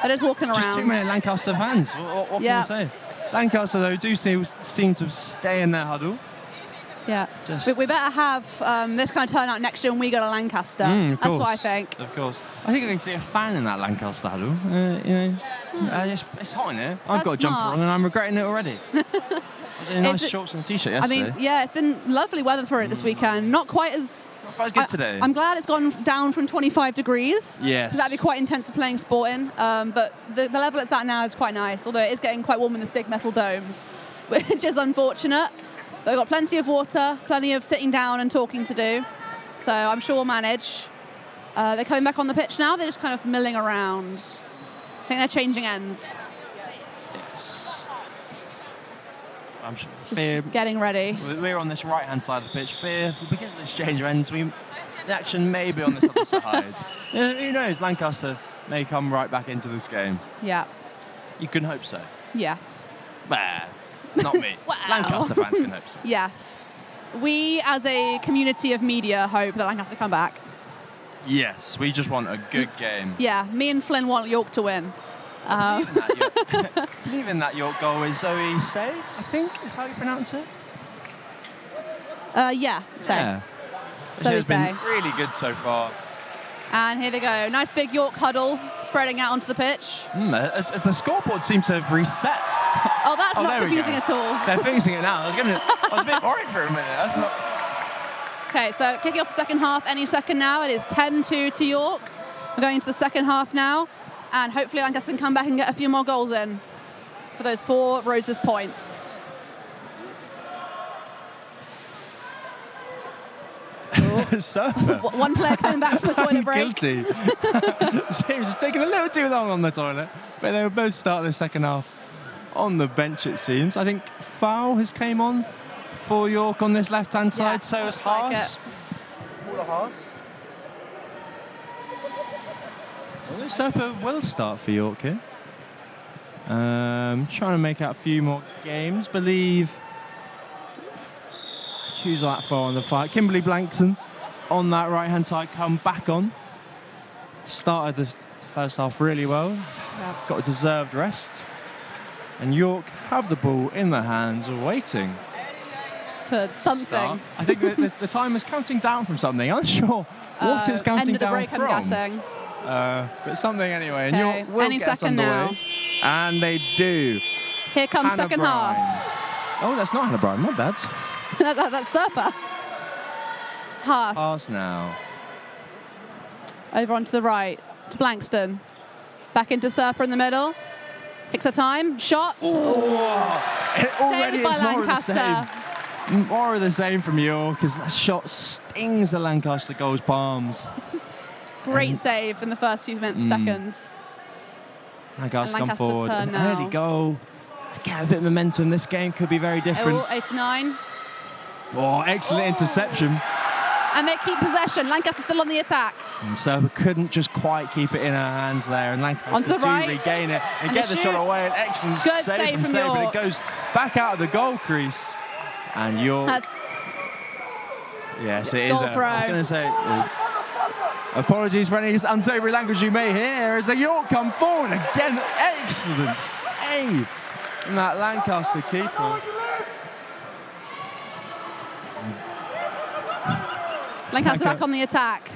B: They're just walking around.
A: Just too many Lancaster fans. What can I say? Lancaster though do seem to stay in their huddle.
B: Yeah. We better have this kind of turnout next year when we go to Lancaster. That's what I think.
A: Of course. I think I can see a fan in that Lancaster huddle. It's hot in here. I've got a jumper on and I'm regretting it already. I was in nice shorts and a t-shirt yesterday.
B: I mean, it's been lovely weather for it this weekend. Not quite as
A: good today.
B: I'm glad it's gone down from 25 degrees.
A: Yes.
B: That'd be quite intense for playing sport in. But the level it's at now is quite nice, although it is getting quite warm in this big metal dome, which is unfortunate. But we've got plenty of water, plenty of sitting down and talking to do. So I'm sure we'll manage. They're coming back on the pitch now. They're just kind of milling around. I think they're changing ends.
A: Yes. I'm sure.
B: Just getting ready.
A: We're on this right-hand side of the pitch. Because of this change of ends, the action may be on this other side. Who knows? Lancaster may come right back into this game.
B: Yeah.
A: You can hope so.
B: Yes.
A: Bah, not me.
B: Wow.
A: Lancaster fans can hope so.
B: Yes. We, as a community of media, hope that Lancaster come back.
A: Yes, we just want a good game.
B: Yeah, me and Flynn want York to win.
A: Believe in that York goal is Zoe Say, I think is how you pronounce it.
B: Say.
A: Yeah.
B: Zoe
A: She's been
B: Say.
A: really good so far.
B: And here they go. Nice big York huddle spreading out onto the pitch.
A: As the scoreboard seems to have reset.
B: Oh, that's not confusing at all.
A: They're fixing it now. I was a bit worried for a minute. I thought.
B: Okay, so kicking off the second half any second now. It is 10-2 to York. We're going into the second half now. And hopefully Lancaster can come back and get a few more goals in for those 4 Roses points. One player coming back from the toilet break.
A: Guilty. Seems taking a little too long on the toilet. But they will both start the second half on the bench, it seems. I think foul has came on for York on this left-hand side.
B: Yes,
A: so has Haas. Haas. Well, Serpa will start for York here. Trying to make out a few more games. Believe who's that for on the fight? Kimberly Blankton on that right-hand side, come back on. Started the first half really well. Got a deserved rest. And York have the ball in their hands, waiting
B: for something.
A: Start. I think the time is counting down from something. I'm unsure what it's counting down
B: break,
A: from.
B: I'm guessing.
A: But something anyway. And
B: okay.
A: York will
B: Any
A: get us
B: second
A: underway.
B: now.
A: And they do.
B: Here comes
A: Hannah
B: second
A: Bryan.
B: half.
A: Oh, that's not Hannah Bryan. My bad.
B: That's Serpa. Haas.
A: Haas now.
B: Over onto the right to Blankston. Back into Serpa in the middle. Takes her time. Shot.
A: Already
B: Saved by
A: it's
B: Lancaster.
A: More of the same from York, because that shot stings the Lancaster goal's palms.
B: Great save in the first few seconds.
A: Lancaster come
B: Lancaster's
A: forward.
B: turn
A: An
B: now.
A: early goal. Get a bit of momentum. This game could be very different.
B: Oh, 8-9.
A: Oh, excellent interception.
B: And they keep possession. Lancaster still on the attack.
A: And Serpa couldn't just quite keep it in her hands there. And Lancaster
B: Onto the right.
A: regain it and
B: And
A: get
B: the
A: the shot
B: shoot.
A: away. An excellent
B: Good
A: save
B: save
A: from
B: from
A: Serpa. But it
B: York.
A: goes back out of the goal crease. And York.
B: That's
A: Yes, it is.
B: goal
A: I
B: throw.
A: was going to say. Apologies for any unsavoury language you may hear as the York come forward again. Excellent save from that Lancaster keeper.
B: Lancaster back on the attack.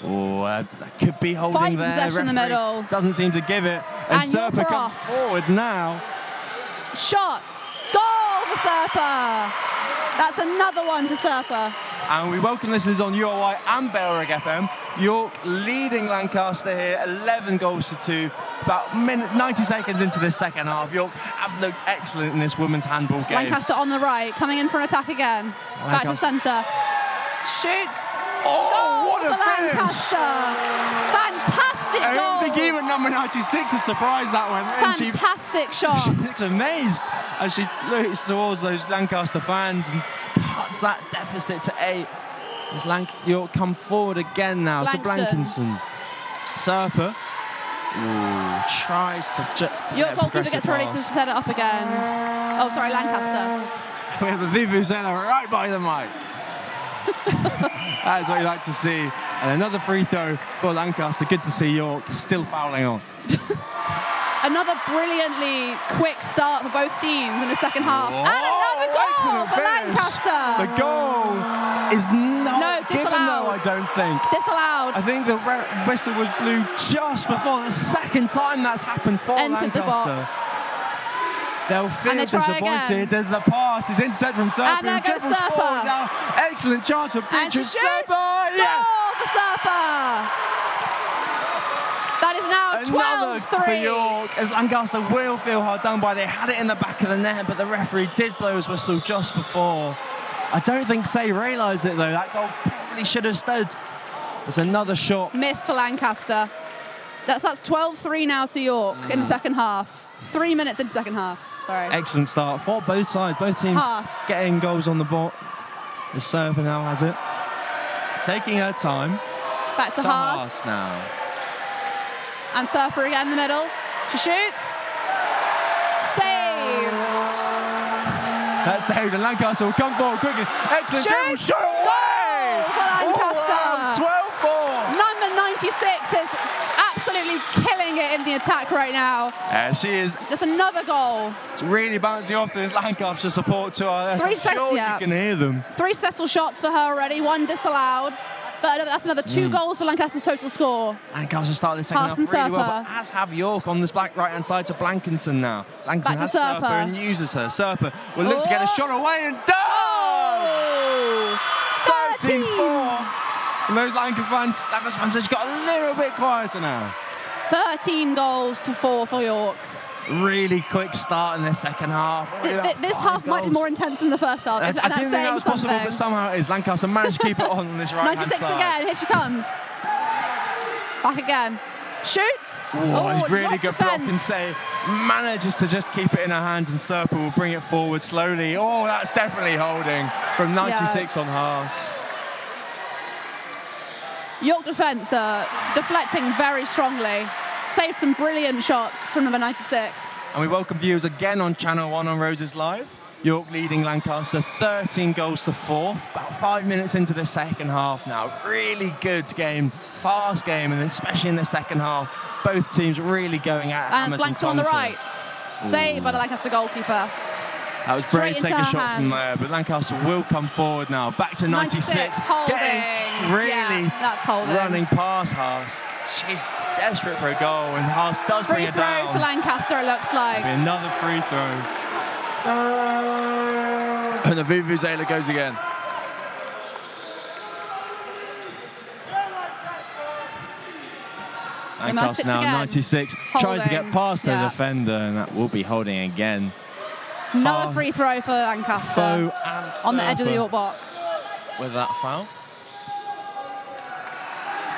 A: Oh, that could be holding
B: Fighting
A: there.
B: possession in the
A: Referee
B: middle.
A: doesn't seem to give it. And
B: York
A: Serpa
B: are
A: comes
B: off.
A: forward now.
B: Shot. Goal for Serpa. That's another one for Serpa.
A: And we welcome listeners on UOI and Berwick FM. York leading Lancaster here, 11 goals to 2. About 90 seconds into the second half. York have looked excellent in this women's handball game.
B: Lancaster on the right, coming in for an attack again. Back to centre. Shoots.
A: Oh, what a
B: for
A: finish!
B: Lancaster. Fantastic
A: I
B: goal.
A: don't think even number 96 is surprised that one. And
B: Fantastic shot.
A: she looks amazed as she looks towards those Lancaster fans and cuts that deficit to 8. As York come forward again now to Blankinson. Serpa tries to just.
B: Your goalkeeper gets ready to set it up again. Oh, sorry, Lancaster.
A: We have a Vuvuzela right by the mic. That is what you like to see. And another free throw for Lancaster. Good to see York still fouling on.
B: Another brilliantly quick start for both teams in the second half.
A: Oh,
B: And another goal for
A: finish.
B: Lancaster.
A: The goal is not given though, I don't think.
B: Disallowed.
A: I think the whistle was blew just before the second time that's happened for
B: Entered
A: Lancaster.
B: the box.
A: They'll feel
B: And they try
A: disappointed
B: again.
A: as the pass is intercepted from Serpa.
B: And there goes
A: dribbles
B: Serpa.
A: forward now. Excellent chance for
B: And she
A: Beatrice
B: shoots.
A: Serpa. Yes!
B: Goal for Serpa. That is now
A: Another for
B: 12-3.
A: York as Lancaster will feel hard done by. They had it in the back of the net, but the referee did blow his whistle just before. I don't think Say realised it though. That goal probably should have stood. There's another shot.
B: Miss for Lancaster. That's 12-3 now to York in the second half. 3 minutes into the second half. Sorry.
A: Excellent start for both sides. Both teams
B: Pass.
A: getting goals on the board. The Serpa now has it. Taking her time.
B: Back to Haas.
A: now.
B: And Serpa again in the middle. She shoots. Saved.
A: That's saved, and Lancaster will come forward quickly. Excellent dribble,
B: Shoots.
A: shot away!
B: Goal for Lancaster.
A: 12-4.
B: Number 96 is absolutely killing it in the attack right now.
A: She is
B: There's another goal.
A: really bouncing off this Lancaster support to her.
B: Three
A: I'm
B: sec-
A: sure
B: yeah.
A: you can hear them.
B: 3 successful shots for her already, 1 disallowed. But that's another 2 goals for Lancaster's total score.
A: Lancaster started the second half
B: Haas
A: really
B: and
A: well,
B: Serpa.
A: but as have York on this back right-hand side to Blankinson now. Blankinson
B: Back to
A: has Serpa
B: Serpa.
A: and uses her. Serpa will look to get a
B: Oh.
A: shot away and does!
B: Oh!
A: 13-4. And those Lancaster fans have got a little bit quieter now.
B: 13 goals to 4 for York.
A: Really quick start in the second half.
B: This half might be more intense than the first half.
A: I
B: And
A: didn't
B: that's
A: think that
B: saying
A: was possible,
B: something.
A: but somehow it is. Lancaster managed to keep it on this right-hand
B: 96
A: side.
B: again. Here she comes. Back again. Shoots.
A: Oh, it's really
B: York
A: good block and
B: defence.
A: say manages to just keep it in her hands, and Serpa will bring it forward slowly. Oh, that's definitely holding from 96 on Haas.
B: York defence deflecting very strongly. Saved some brilliant shots from number 96.
A: And we welcome viewers again on Channel 1 on Roses Live. York leading Lancaster 13 goals to 4. About 5 minutes into the second half now. Really good game, fast game, and especially in the second half, both teams really going at
B: And
A: hammers
B: Blanks on the
A: Thompson.
B: right. Saved by the Lancaster goalkeeper.
A: That was
B: Straight
A: brave to take
B: into
A: a
B: her
A: shot from there,
B: hands.
A: but Lancaster will come forward now. Back to 96.
B: holding.
A: Getting really
B: Yeah, that's holding.
A: running past Haas. She's desperate for a goal, and Haas does bring
B: Free
A: it
B: throw
A: down.
B: for Lancaster, it looks like.
A: Be another free throw. And the Vuvuzela goes again. Lancaster now,
B: again.
A: 96. Tries to get
B: Holding,
A: past the
B: yeah.
A: defender, and that will be holding again.
B: Another free throw for Lancaster.
A: Foe and
B: On the edge of the
A: Serpa
B: York box.
A: with that foul.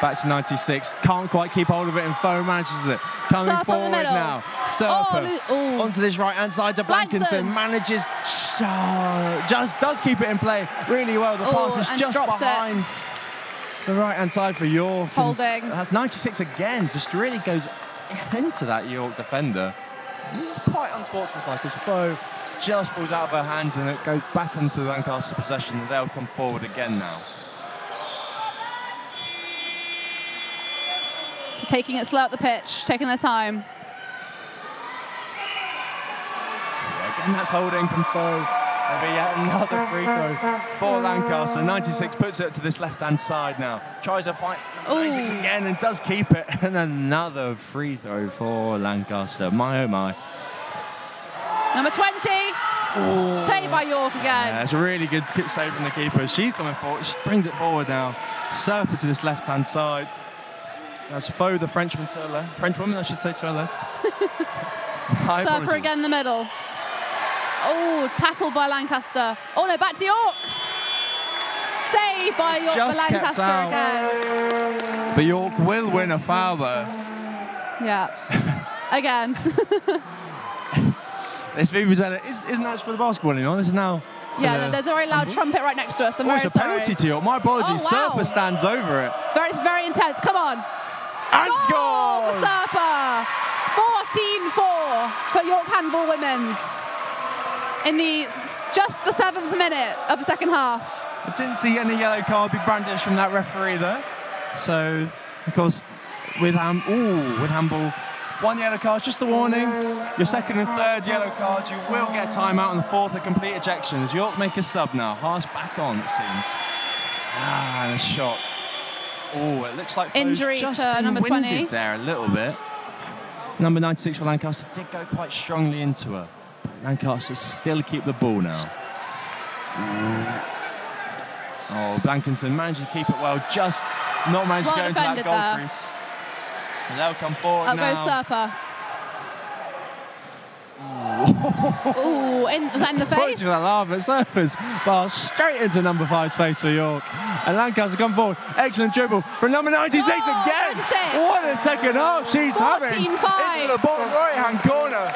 A: Back to 96. Can't quite keep hold of it, and Foe manages it. Coming
B: Serper
A: forward
B: in the middle.
A: now. Serper
B: Oh.
A: onto this right-hand side to Blankinson. Manages, just does keep it in play really well. The pass is just behind the right-hand side for York.
B: Holding.
A: And that's 96 again. Just really goes into that York defender. It's quite unsportsmanlike as Foe just falls out of her hands, and it goes back into Lancaster's possession. They'll come forward again now.
B: Taking it slow up the pitch, taking their time.
A: Again, that's holding from Foe. There'll be yet another free throw for Lancaster. 96 puts it to this left-hand side now. Tries to fight 96 again and does keep it. And another free throw for Lancaster. My, oh my.
B: Number 20.
A: Ooh.
B: Saved by York again.
A: Yeah, it's a really good save from the keeper. She's coming forward. She brings it forward now. Serper to this left-hand side. That's Foe, the Frenchman to her left. Frenchwoman, I should say, to her left.
B: Serper again in the middle. Oh, tackled by Lancaster. Oh no, back to York. Saved by York for Lancaster again.
A: But York will win a foul though.
B: Yeah. Again.
A: This Vuvuzela isn't that for the basketball anymore. This is now.
B: Yeah, there's a very loud trumpet right next to us. I'm very
A: it's a
B: sorry.
A: penalty to York. My apologies.
B: Oh, wow.
A: Serper stands over it.
B: It's very intense. Come on.
A: And
B: scores!
A: For
B: Serper. 14-4 for York Handball Women's in just the 7th minute of the second half.
A: I didn't see any yellow card be brandished from that referee there. So, of course, with Handball, 1 yellow card, just a warning. Your second and third yellow card, you will get a timeout, and the fourth a complete ejection. As York make a sub now. Haas back on, it seems. And a shot. Oh, it looks like Foe's
B: injury
A: just
B: to
A: been
B: number 20
A: winded there a little bit. Number 96 for Lancaster did go quite strongly into her. Lancaster still keep the ball now. Oh, Blankinson managed to keep it well, just not managed to go into that goal crease. And they'll come forward now.
B: Up goes Serper. Ooh, was that in the face?
A: I laugh at Serper's pass straight into number 5's face for York. And Lancaster come forward. Excellent dribble from number 96 again.
B: 96.
A: What a second half she's having.
B: 14-5.
A: Into the bottom right-hand corner.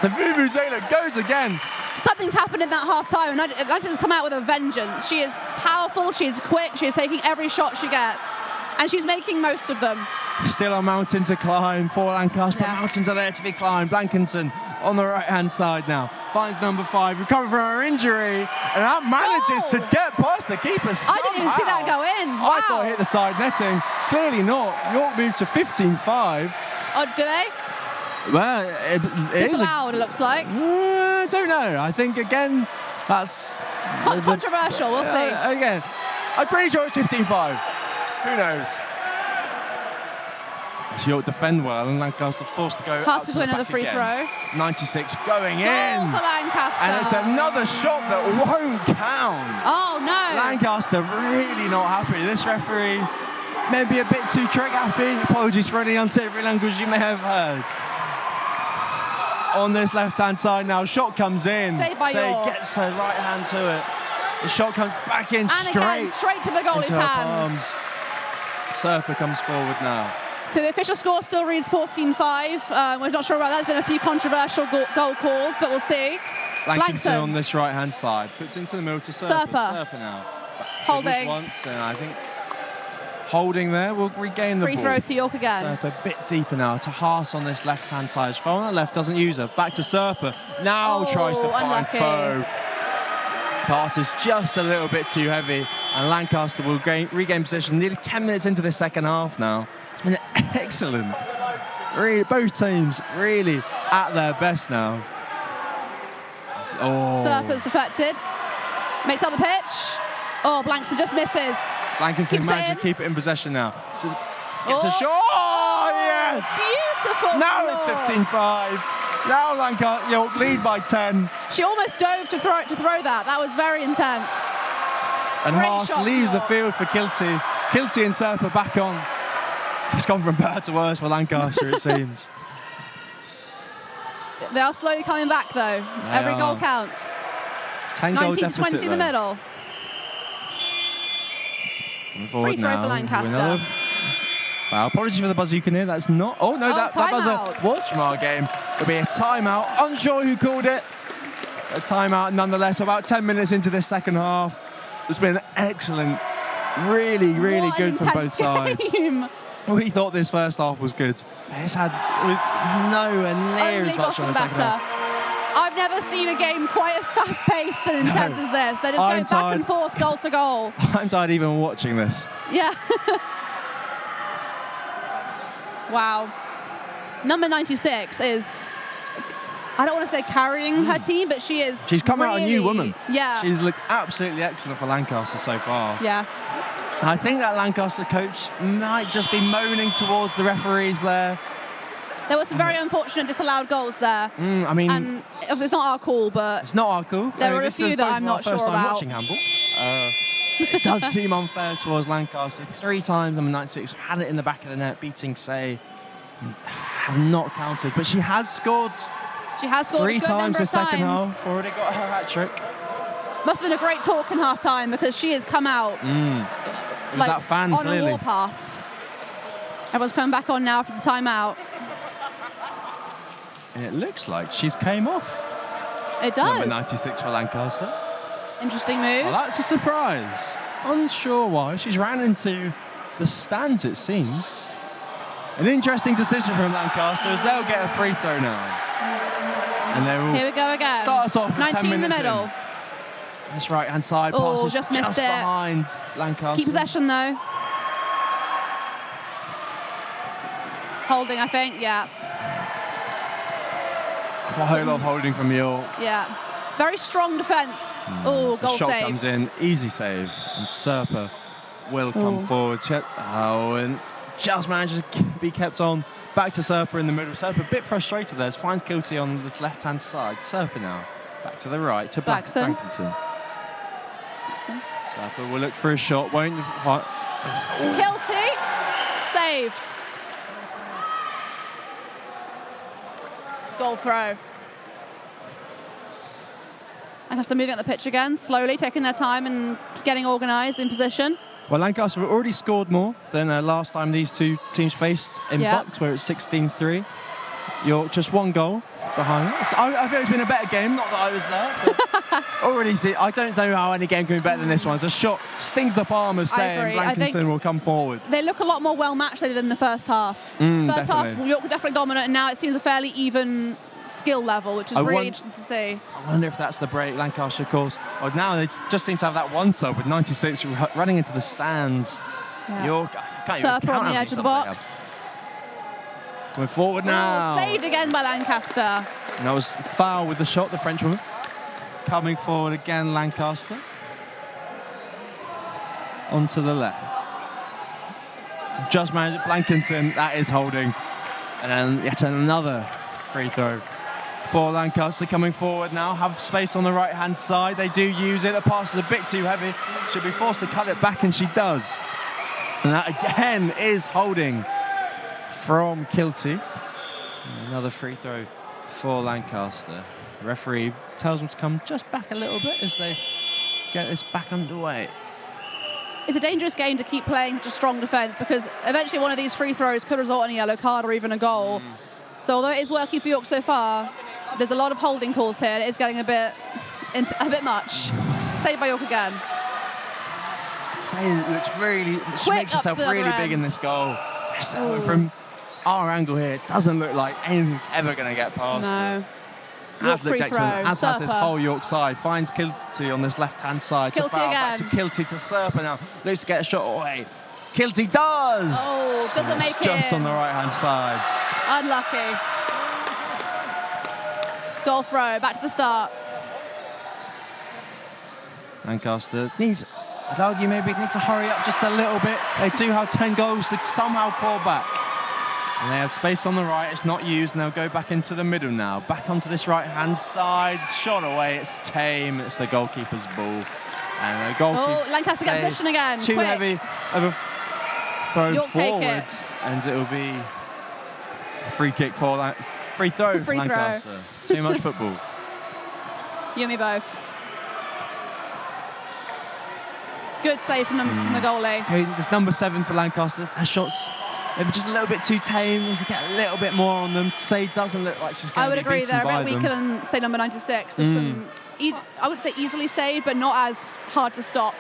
A: The Vuvuzela goes again.
B: Something's happened in that half-time, and Lancaster's come out with a vengeance. She is powerful, she is quick, she is taking every shot she gets, and she's making most of them.
A: Still a mountain to climb for Lancaster, but mountains are there to be climbed. Blankinson on the right-hand side now. Finds number 5, recovered from her injury, and that manages to get past the keeper somehow.
B: I didn't even see that go in. Wow.
A: I thought it hit the side netting. Clearly not. York moved to 15-5.
B: Oh, do they?
A: Well, it is
B: disallowed, it looks like.
A: I don't know. I think, again, that's...
B: Controversial, we'll see.
A: Again, I'm pretty sure it's 15-5. Who knows? York defend well, and Lancaster forced to go out to
B: win another free throw.
A: 96 going in.
B: Goal for Lancaster.
A: And it's another shot that won't count.
B: Oh, no.
A: Lancaster really not happy. This referee maybe a bit too trick happy. Apologies for any unsavory language you may have heard. On this left-hand side now, shot comes in.
B: Saved by York.
A: Gets her right hand to it. The shot comes back in
B: and again, straight to the goalie's hands.
A: Serper comes forward now.
B: So the official score still reads 14-5. We're not sure about that. There's been a few controversial goal calls, but we'll see.
A: Blankinson on this right-hand side. Puts into the middle to Serper. Serper now.
B: Holding.
A: Once, and I think holding there will regain the ball.
B: Free throw to York again.
A: Serper a bit deeper now to Haas on this left-hand side. Foe on the left doesn't use her. Back to Serper. Now tries to find Foe. Pass is just a little bit too heavy, and Lancaster will regain position nearly 10 minutes into the second half now. It's been excellent. Really, both teams really at their best now. Oh.
B: Serper's deflected. Makes up the pitch. Oh, Blankinson just misses.
A: Blankinson managed to keep it in possession now. Gets a shot. Oh, yes!
B: Beautiful.
A: Now it's 15-5. Now Lancaster York lead by 10.
B: She almost dove to throw that. That was very intense.
A: And Haas leaves the field for Kilty. Kilty and Serper back on. It's gone from bad to worse for Lancaster, it seems.
B: They are slowly coming back, though. Every goal counts.
A: 10 goal deficit
B: 19-20 in the middle. Free throw for Lancaster.
A: Foul. Apologies for the buzzer you can hear. That's not. Oh, no, that buzzer was from our game. It'll be a timeout. Unsure who called it. A timeout nonetheless. About 10 minutes into this second half. It's been excellent. Really, really good from both sides. We thought this first half was good. It's had nowhere near as much on the second half.
B: I've never seen a game quite as fast-paced and intense as this. They're just going back and forth, goal to goal.
A: I'm tired even watching this.
B: Yeah. Wow. Number 96 is, I don't want to say carrying her team, but she is.
A: She's come out a new woman.
B: Yeah.
A: She's looked absolutely excellent for Lancaster so far.
B: Yes.
A: I think that Lancaster coach might just be moaning towards the referees there.
B: There were some very unfortunate disallowed goals there.
A: I mean,
B: and obviously it's not our call, but
A: it's not our call.
B: There were a few that I'm not sure about.
A: First time watching handball. It does seem unfair towards Lancaster. 3 times number 96 had it in the back of the net, beating Say. Have not counted, but she has scored.
B: She has scored
A: 3 times the second half. Already got her hat trick.
B: Must have been a great talk in half time because she has come out
A: like, that fan
B: on
A: clearly.
B: A warpath. Everyone's coming back on now after the timeout.
A: And it looks like she's came off.
B: It does.
A: Number 96 for Lancaster.
B: Interesting move.
A: Well, that's a surprise. Unsure why. She's ran into the stands, it seems. An interesting decision from Lancaster as they'll get a free throw now. And they will
B: Here we go again.
A: Start us off with
B: 19
A: 10 minutes
B: in the middle.
A: This right-hand side
B: Oh,
A: passes
B: just missed it.
A: behind Lancaster.
B: Keep possession, though. Holding, I think, yeah.
A: Quite a lot of holding from York.
B: Yeah. Very strong defence. Oh, goal
A: shot
B: saved.
A: comes in, easy save. And Serpa will come forward. And just manages to be kept on. Back to Serpa in the middle. Serpa a bit frustrated there. Finds Kilty on this left-hand side. Serpa now back to the right to
B: Blackson.
A: Serpa will look for a shot. Won't.
B: Kilty saved. Goal throw. Lancaster moving up the pitch again, slowly taking their time and getting organised in position.
A: Well, Lancaster have already scored more than last time these two teams faced in Bucks, where it's 16-3. York just 1 goal behind. I think it's been a better game, not that I was there. But already see, I don't know how any game can be better than this one. It's a shot, stings the palm of saying Blankinson will come forward. They
B: look a lot more well-matched than they did in the first half. First half, York were definitely dominant, and now it seems a fairly even skill level, which is really interesting to see.
A: I wonder if that's the break Lancaster, of course. Well, now they just seem to have that one sub with 96 running into the stands.
B: Yeah.
A: York,
B: Serpa on the edge of the box.
A: Going forward now.
B: Oh, saved again by Lancaster.
A: And that was foul with the shot, the Frenchwoman. Coming forward again, Lancaster. Onto the left. Just managed Blankinson, that is holding. And then yet another free throw for Lancaster. Coming forward now, have space on the right-hand side. They do use it. The pass is a bit too heavy. Should be forced to cut it back, and she does. And that again is holding from Kilty. Another free throw for Lancaster. The referee tells them to come just back a little bit as they get this back underway.
B: It's a dangerous game to keep playing such a strong defence because eventually one of these free throws could result in a yellow card or even a goal. So although it is working for York so far, there's a lot of holding calls here. It is getting a bit much. Saved by York again.
A: Say looks really, she makes herself really big in this goal. So from our angle here, it doesn't look like anything's ever going to get past her.
B: York free throw.
A: As has this whole York side. Finds Kilty on this left-hand side.
B: Kilty again.
A: Back to Kilty to Serpa now. Looks to get a shot away. Kilty does!
B: Oh, doesn't make it.
A: Just on the right-hand side.
B: Unlucky. It's goal throw. Back to the start.
A: Lancaster needs, I'd argue maybe needs to hurry up just a little bit. They do have 10 goals to somehow pour back. And they have space on the right, it's not used, and they'll go back into the middle now. Back onto this right-hand side, shot away, it's tame, it's the goalkeeper's ball. And the goalkeeper...
B: Oh, Lancaster gets position again,
A: too
B: quick.
A: heavy of a throw
B: York
A: forwards, and it'll be a free kick for free throw for Lancaster. Too much football.
B: You and me both. Good save from the goalie.
A: Okay, this number 7 for Lancaster. Her shots maybe just a little bit too tame. We should get a little bit more on them. Say doesn't look like she's going
B: I would
A: to be
B: agree,
A: beaten
B: they're a
A: by
B: bit
A: them.
B: weaker than, say, number 96. There's some, I would say easily saved, but not as hard to stop.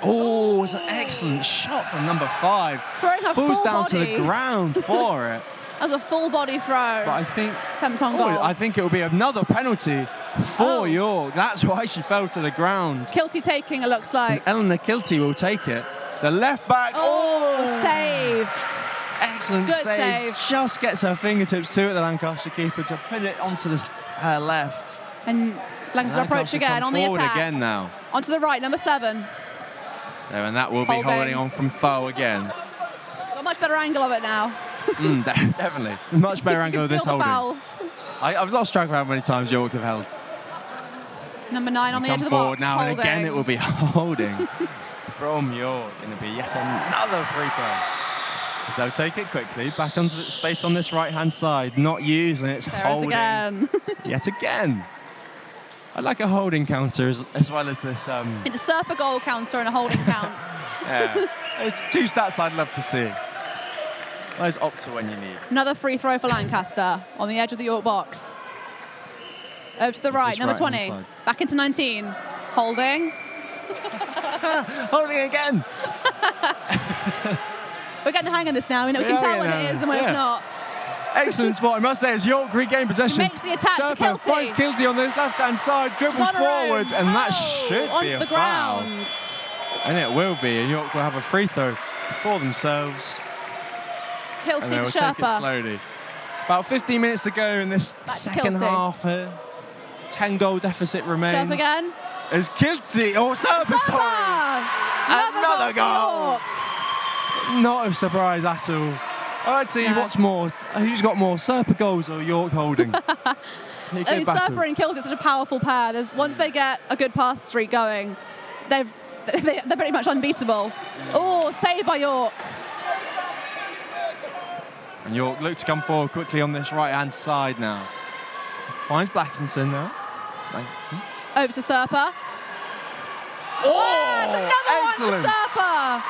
A: Oh, it's an excellent shot from number 5.
B: Throwing her
A: Falls
B: full
A: down
B: body.
A: to the ground for it.
B: That was a full body throw.
A: But I think,
B: Attempt on goal.
A: I think it will be another penalty for York. That's why she fell to the ground.
B: Kilty taking, it looks like.
A: Eleanor Kilty will take it. The left back.
B: Saved.
A: Excellent
B: Good
A: save.
B: save.
A: Just gets her fingertips to it, the Lancaster keeper, to put it onto her left.
B: And Lancaster approach again
A: come
B: on the
A: forward
B: attack.
A: again now.
B: Onto the right, number 7.
A: There, and that will be holding on from foul again.
B: Got a much better angle of it now.
A: Definitely. Much better angle of this holding.
B: Fouls.
A: I've lost track of how many times York have held.
B: Number 9 on the edge of the
A: forward
B: box.
A: now,
B: holding.
A: and again it will be holding from York. Going to be yet another free throw. So take it quickly, back onto the space on this right-hand side, not using it, it's holding.
B: Again.
A: Yet again. I like a holding counter as well as this.
B: It's a Serpa goal counter and a holding count.
A: Yeah, it's 2 stats I'd love to see. Where's Opta when you need?
B: Another free throw for Lancaster on the edge of the York box. Over to the right, number 20.
A: Side.
B: Back into 19. Holding.
A: Holding again.
B: We're getting the hang of this now. We can tell when it is and when it's not.
A: Excellent spot, I must say, as York regain possession.
B: Makes the attack to
A: Serpa
B: Kilty.
A: finds Kilty on this left-hand side, dribbles forward, and that should be a foul.
B: Ground.
A: And it will be, and York will have a free throw for themselves.
B: Kilty
A: And they
B: to
A: will take it
B: Sherpa.
A: slowly. About 15 minutes to go in this second
B: Kilty.
A: half. 10-goal deficit remains.
B: Sherpa again.
A: As Kilty, Serpa, sorry. Another goal. Not a surprise at all. I'd see what's more. Who's got more, Serpa goals or York holding?
B: I mean, Serpa and Kilty are such a powerful pair. Once they get a good pass streak going, they're pretty much unbeatable. Oh, saved by York.
A: And York look to come forward quickly on this right-hand side now. Finds Blackington now. Blackington.
B: Over to Serpa.
A: Oh,
B: That's another
A: excellent.
B: one for Serpa.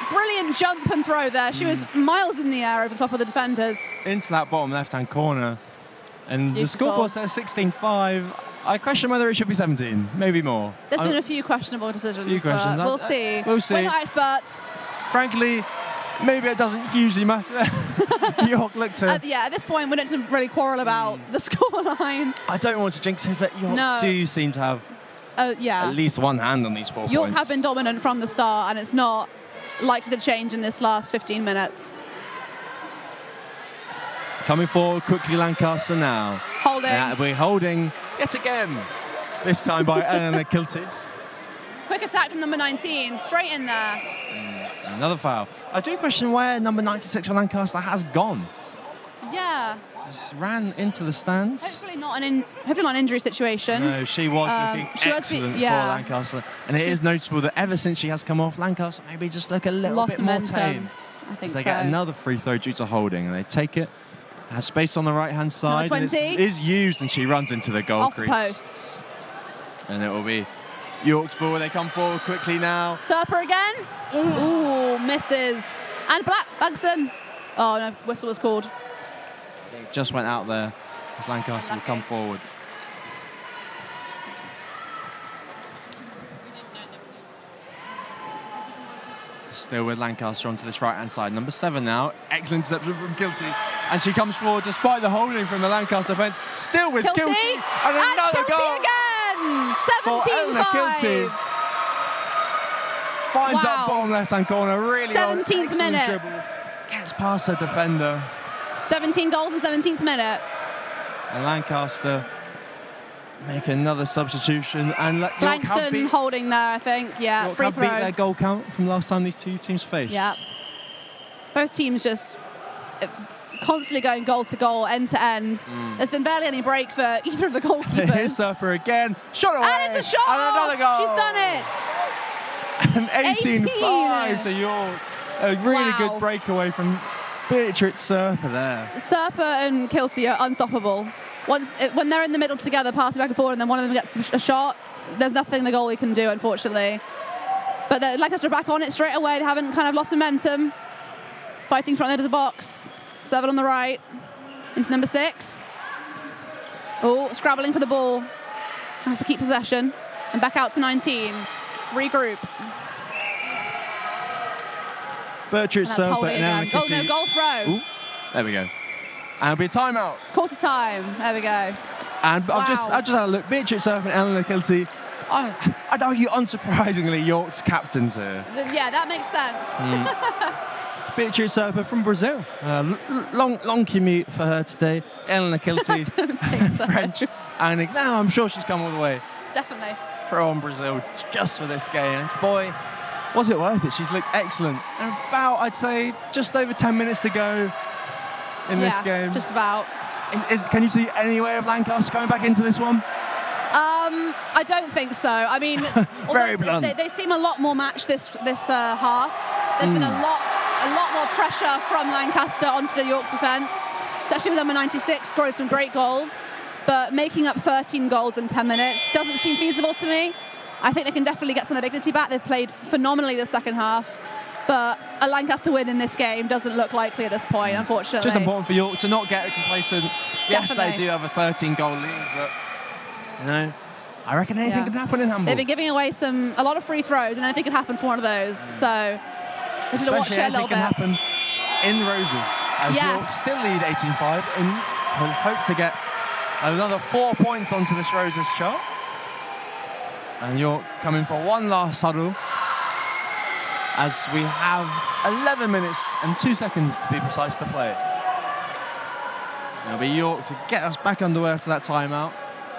B: Brilliant jump and throw there. She was miles in the air over the top of the defenders.
A: Into that bottom left-hand corner. And
B: Beautiful.
A: the scoreboard says 16-5. I question whether it should be 17, maybe more.
B: There's been a few questionable decisions, but we'll see.
A: We'll see.
B: We're not experts.
A: Frankly, maybe it doesn't hugely matter. York looked to...
B: At this point, we don't really quarrel about the scoreline.
A: I don't want to jinx it, but York do seem to have at least one hand on these 4 points.
B: York have been dominant from the start, and it's not likely to change in this last 15 minutes.
A: Coming forward quickly, Lancaster now.
B: Holding.
A: We're holding yet again. This time by Eleanor Kilty.
B: Quick attack from number 19, straight in there.
A: Another foul. I do question where number 96 for Lancaster has gone.
B: Yeah.
A: Just ran into the stands.
B: Hopefully not an injury situation.
A: No, she was looking excellent for Lancaster. And it is noticeable that ever since she has come off, Lancaster maybe just look a little bit more tame.
B: I think
A: so. They get another free throw due to holding, and they take it. Has space on the right-hand side.
B: Number 20.
A: It is used, and she runs into the goal crease.
B: Off post.
A: And it will be York's ball. They come forward quickly now.
B: Serpa again. Ooh, misses. And Bagson. Oh, no, whistle was called.
A: Just went out there as Lancaster will come forward. Still with Lancaster onto this right-hand side. Number 7 now. Excellent interception from Kilty. And she comes forward despite the holding from the Lancaster defence. Still with Kilty. And another
B: Kilty
A: goal.
B: Again. 17-5.
A: Finds that bottom left-hand corner. Really
B: 17th minute.
A: Dribble. Gets past her defender.
B: 17 goals in 17th minute.
A: And Lancaster make another substitution. And
B: Langston holding there, I think. Yeah,
A: York
B: free
A: have
B: throw.
A: beat their goal count from last time these two teams faced.
B: Yeah. Both teams just constantly going goal to goal, end to end. There's been barely any break for either of the goalkeepers.
A: Here's Serpa again. Shot away.
B: And it's a shot.
A: And another goal.
B: She's done it.
A: And 18-5 to York. A really good breakaway from Beatrice Serpa there.
B: Serpa and Kilty are unstoppable. When they're in the middle together, passing back and forward, and then one of them gets a shot, there's nothing the goalie can do, unfortunately. But Lancaster are back on it straight away. They haven't kind of lost momentum. Fighting front end of the box. 7 on the right. Into number 6. Oh, scrabbling for the ball. Has to keep possession. And back out to 19. Regroup.
A: Bertrich Serper and Ellen
B: Oh, no, goal throw.
A: Ooh, there we go. And it'll be a timeout.
B: Quarter time. There we go.
A: And I've just had a look. Beatrice Serper and Ellen Kilty. I'd argue, unsurprisingly, York's captains here.
B: Yeah, that makes sense.
A: Beatrice Serper from Brazil. Long commute for her today. Ellen Kilty,
B: I don't think so.
A: French. And now I'm sure she's come all the way
B: Definitely.
A: from Brazil just for this game. And boy, was it worth it? She's looked excellent. And about, I'd say, just over 10 minutes to go in this game.
B: Just about.
A: Can you see any way of Lancaster coming back into this one?
B: I don't think so. I mean,
A: Very blunt.
B: They seem a lot more matched this half. There's been a lot more pressure from Lancaster onto the York defence. Especially with number 96 scoring some great goals. But making up 13 goals in 10 minutes doesn't seem feasible to me. I think they can definitely get some of their dignity back. They've played phenomenally the second half. But a Lancaster win in this game doesn't look likely at this point, unfortunately.
A: Just important for York to not get complacent. Yes,
B: Definitely.
A: they do have a 13-goal lead, but you know, I reckon anything can happen in Handball.
B: They've been giving away a lot of free throws, and anything could happen for one of those. So we should watch it a little bit.
A: Especially anything can happen in Roses, as York still lead 18-5, and will hope to get another 4 points onto this Roses chart. And York coming for one last huddle, as we have 11 minutes and 2 seconds to be precise to play. It'll be York to get us back underway after that timeout.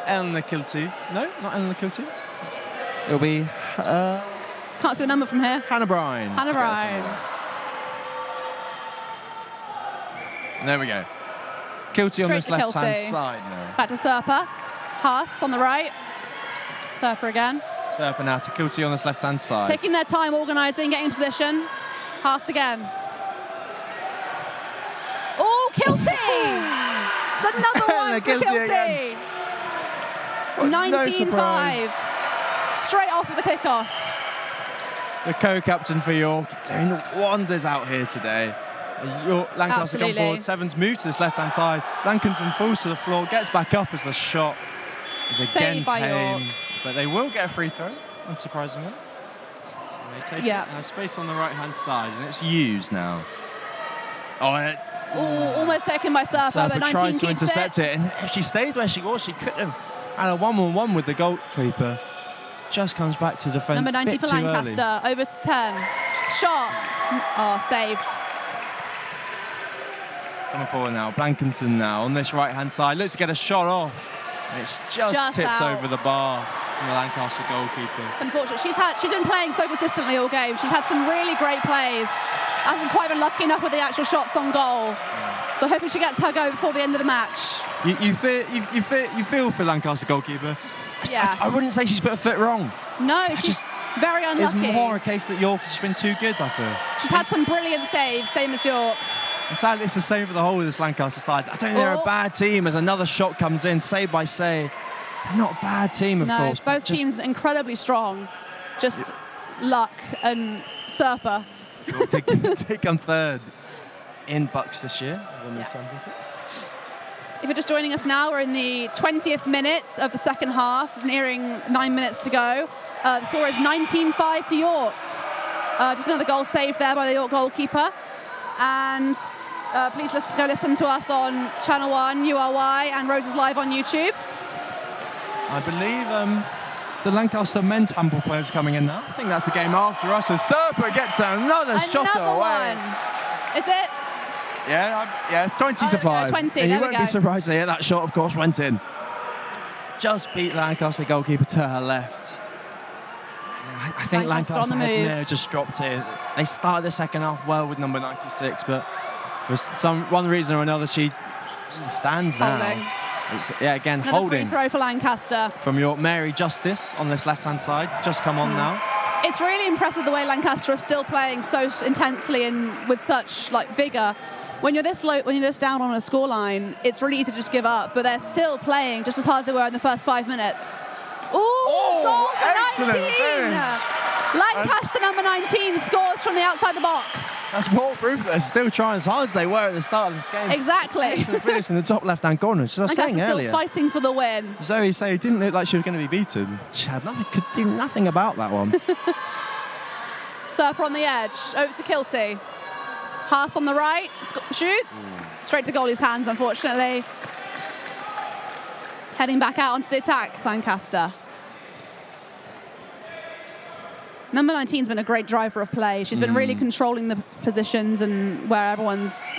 A: Ellen Kilty. No, not Ellen Kilty. It'll be...
B: Can't see the number from here.
A: Hannah Bryan.
B: Hannah Bryan.
A: And there we go. Kilty on this left-hand side now.
B: Back to Serper. Haas on the right. Serper again.
A: Serper now to Kilty on this left-hand side.
B: Taking their time, organising, getting in position. Haas again. Oh, Kilty! It's another one for
A: Kilty
B: Kilty. 19-5. Straight off of the kickoff.
A: The co-captain for York doing wonders out here today. Lancaster come forward. Sevens move to this left-hand side. Lankinson falls to the floor, gets back up as the shot is again tame. But they will get a free throw, unsurprisingly. And they take it, space on the right-hand side, and it's used now.
B: Almost taken by Serper, but 19
A: tries to
B: keeps
A: intercept it. And if she stayed where she was, she could have had a 1-on-1 with the goalkeeper. Just comes back to defence.
B: Number 90 for Lancaster, over to 10. Shot. Oh, saved.
A: Coming forward now, Blankinson now on this right-hand side. Looks to get a shot off. And it's just tipped
B: out
A: over the bar from the Lancaster goalkeeper.
B: It's unfortunate. She's been playing so consistently all game. She's had some really great plays. Hasn't quite been lucky enough with the actual shots on goal. So hoping she gets her go before the end of the match.
A: You feel for Lancaster goalkeeper.
B: Yes.
A: I wouldn't say she's put a foot wrong.
B: No, she's very unlucky.
A: It's more a case that York has just been too good, I feel.
B: She's had some brilliant saves, same as York.
A: And sadly, it's the same for the whole of this Lancaster side. I don't think they're a bad team as another shot comes in, save by say. They're not a bad team, of course.
B: Both teams incredibly strong. Just luck and Serper.
A: Take on third in Bucks this year.
B: Yes. If you're just joining us now, we're in the 20th minute of the second half, nearing 9 minutes to go. The score is 19-5 to York. Just another goal saved there by the York goalkeeper. And please go listen to us on Channel 1, URY, and Roses Live on YouTube.
A: I believe the Lancaster men's handball players are coming in now. I think that's the game after us as Serper gets another shot away.
B: Is it?
A: Yeah, it's 20-5.
B: 20,
A: and
B: there
A: you won't
B: we go.
A: be surprised to hear that shot, of course, went in. Just beat Lancaster goalkeeper to her left. I think Lancaster may have just dropped here. They started the second half well with number 96, but for one reason or another, she stands now. Again,
B: another
A: holding.
B: Free throw for Lancaster.
A: From York, Mary Justice on this left-hand side, just come on now.
B: It's really impressive the way Lancaster are still playing so intensely and with such vigour. When you're this low, when you're this down on a scoreline, it's really easy to just give up. But they're still playing just as hard as they were in the first 5 minutes. Goal for 19! Lancaster, number 19, scores from the outside the box.
A: That's more proof that they're still trying as hard as they were at the start of this game.
B: Exactly.
A: To the finish in the top left-hand corner. As I was saying
B: Lancaster
A: earlier,
B: still fighting for the win.
A: Zoe say it didn't look like she was going to be beaten. She had nothing, could do nothing about that one.
B: Serper on the edge, over to Kilty. Haas on the right, shoots. Straight to the goalie's hands, unfortunately. Heading back out onto the attack, Lancaster. Number 19's been a great driver of play. She's been really controlling the positions and where everyone's,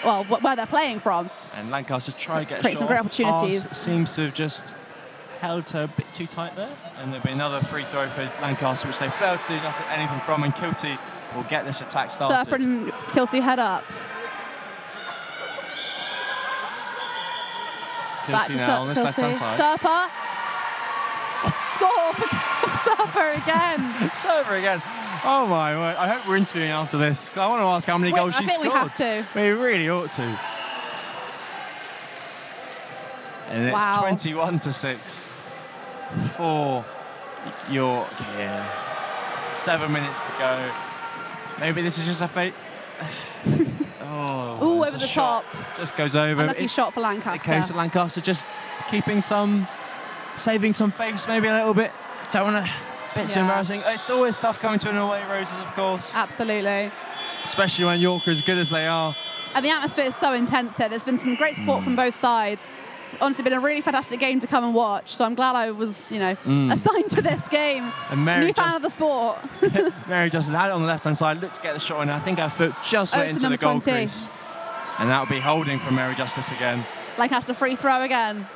B: well, where they're playing from.
A: And Lancaster tried to get
B: Create some great opportunities.
A: Haas seems to have just held her a bit too tight there. And there'll be another free throw for Lancaster, which they failed to do anything from. And Kilty will get this attack started.
B: Serper and Kilty head up.
A: Kilty now on this left-hand side.
B: Serper. Score for Serper again.
A: Serper again. Oh my word. I hope we're interviewing after this, because I want to ask how many goals she scored.
B: I think we have to.
A: We really ought to. And it's 21-6 for York here. 7 minutes to go. Maybe this is just a fate.
B: Ooh, over the top.
A: Just goes over.
B: Unlucky shot for Lancaster.
A: The case of Lancaster just keeping saving some face maybe a little bit. Don't want to bit too embarrassing. It's always tough coming to an away, Roses, of course.
B: Absolutely.
A: Especially when York are as good as they are.
B: And the atmosphere is so intense here. There's been some great support from both sides. It's honestly been a really fantastic game to come and watch. So I'm glad I was, assigned to this game.
A: And Mary
B: New fan of the sport.
A: Mary just had it on the left-hand side, looked to get the shot in. I think her foot just went into the goal crease. And that'll be holding from Mary Justice again.
B: Lancaster free throw again.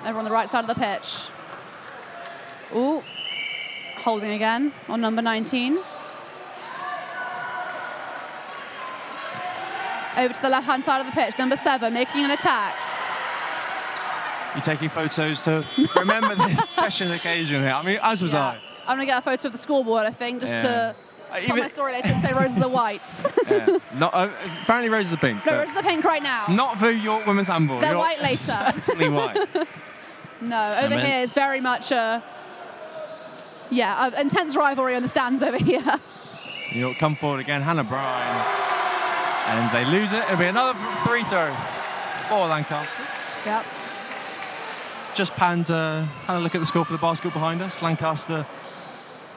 B: Over on the right side of the pitch. Ooh, holding again on number 19. Over to the left-hand side of the pitch, number 7, making an attack.
A: You're taking photos to remember this special occasion here. I mean, as was I.
B: I'm going to get a photo of the scoreboard, I think, just to put my story later and say roses are white.
A: Apparently roses are pink.
B: No, roses are pink right now.
A: Not for York Women's Handball.
B: They're white later.
A: Certainly white.
B: No, over here is very much an intense rivalry on the stands over here.
A: York come forward again, Hannah Bryan. And they lose it. It'll be another free throw for Lancaster.
B: Yep.
A: Just panned, had a look at the score for the basket behind us. Lancaster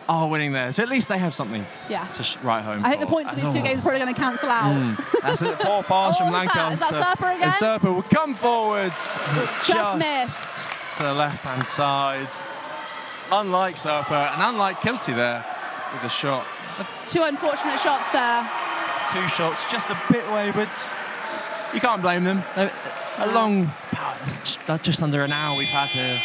A: are winning there. So at least they have something to write home
B: I think the points of these two games are probably going to cancel out.
A: That's a poor pass from Lancaster.
B: Is that Serper again?
A: And Serper will come forwards.
B: Just missed.
A: To the left-hand side. Unlike Serper and unlike Kilty there with the shot.
B: 2 unfortunate shots there.
A: 2 shots, just a bit wayward. You can't blame them. A long, just under an hour we've had here.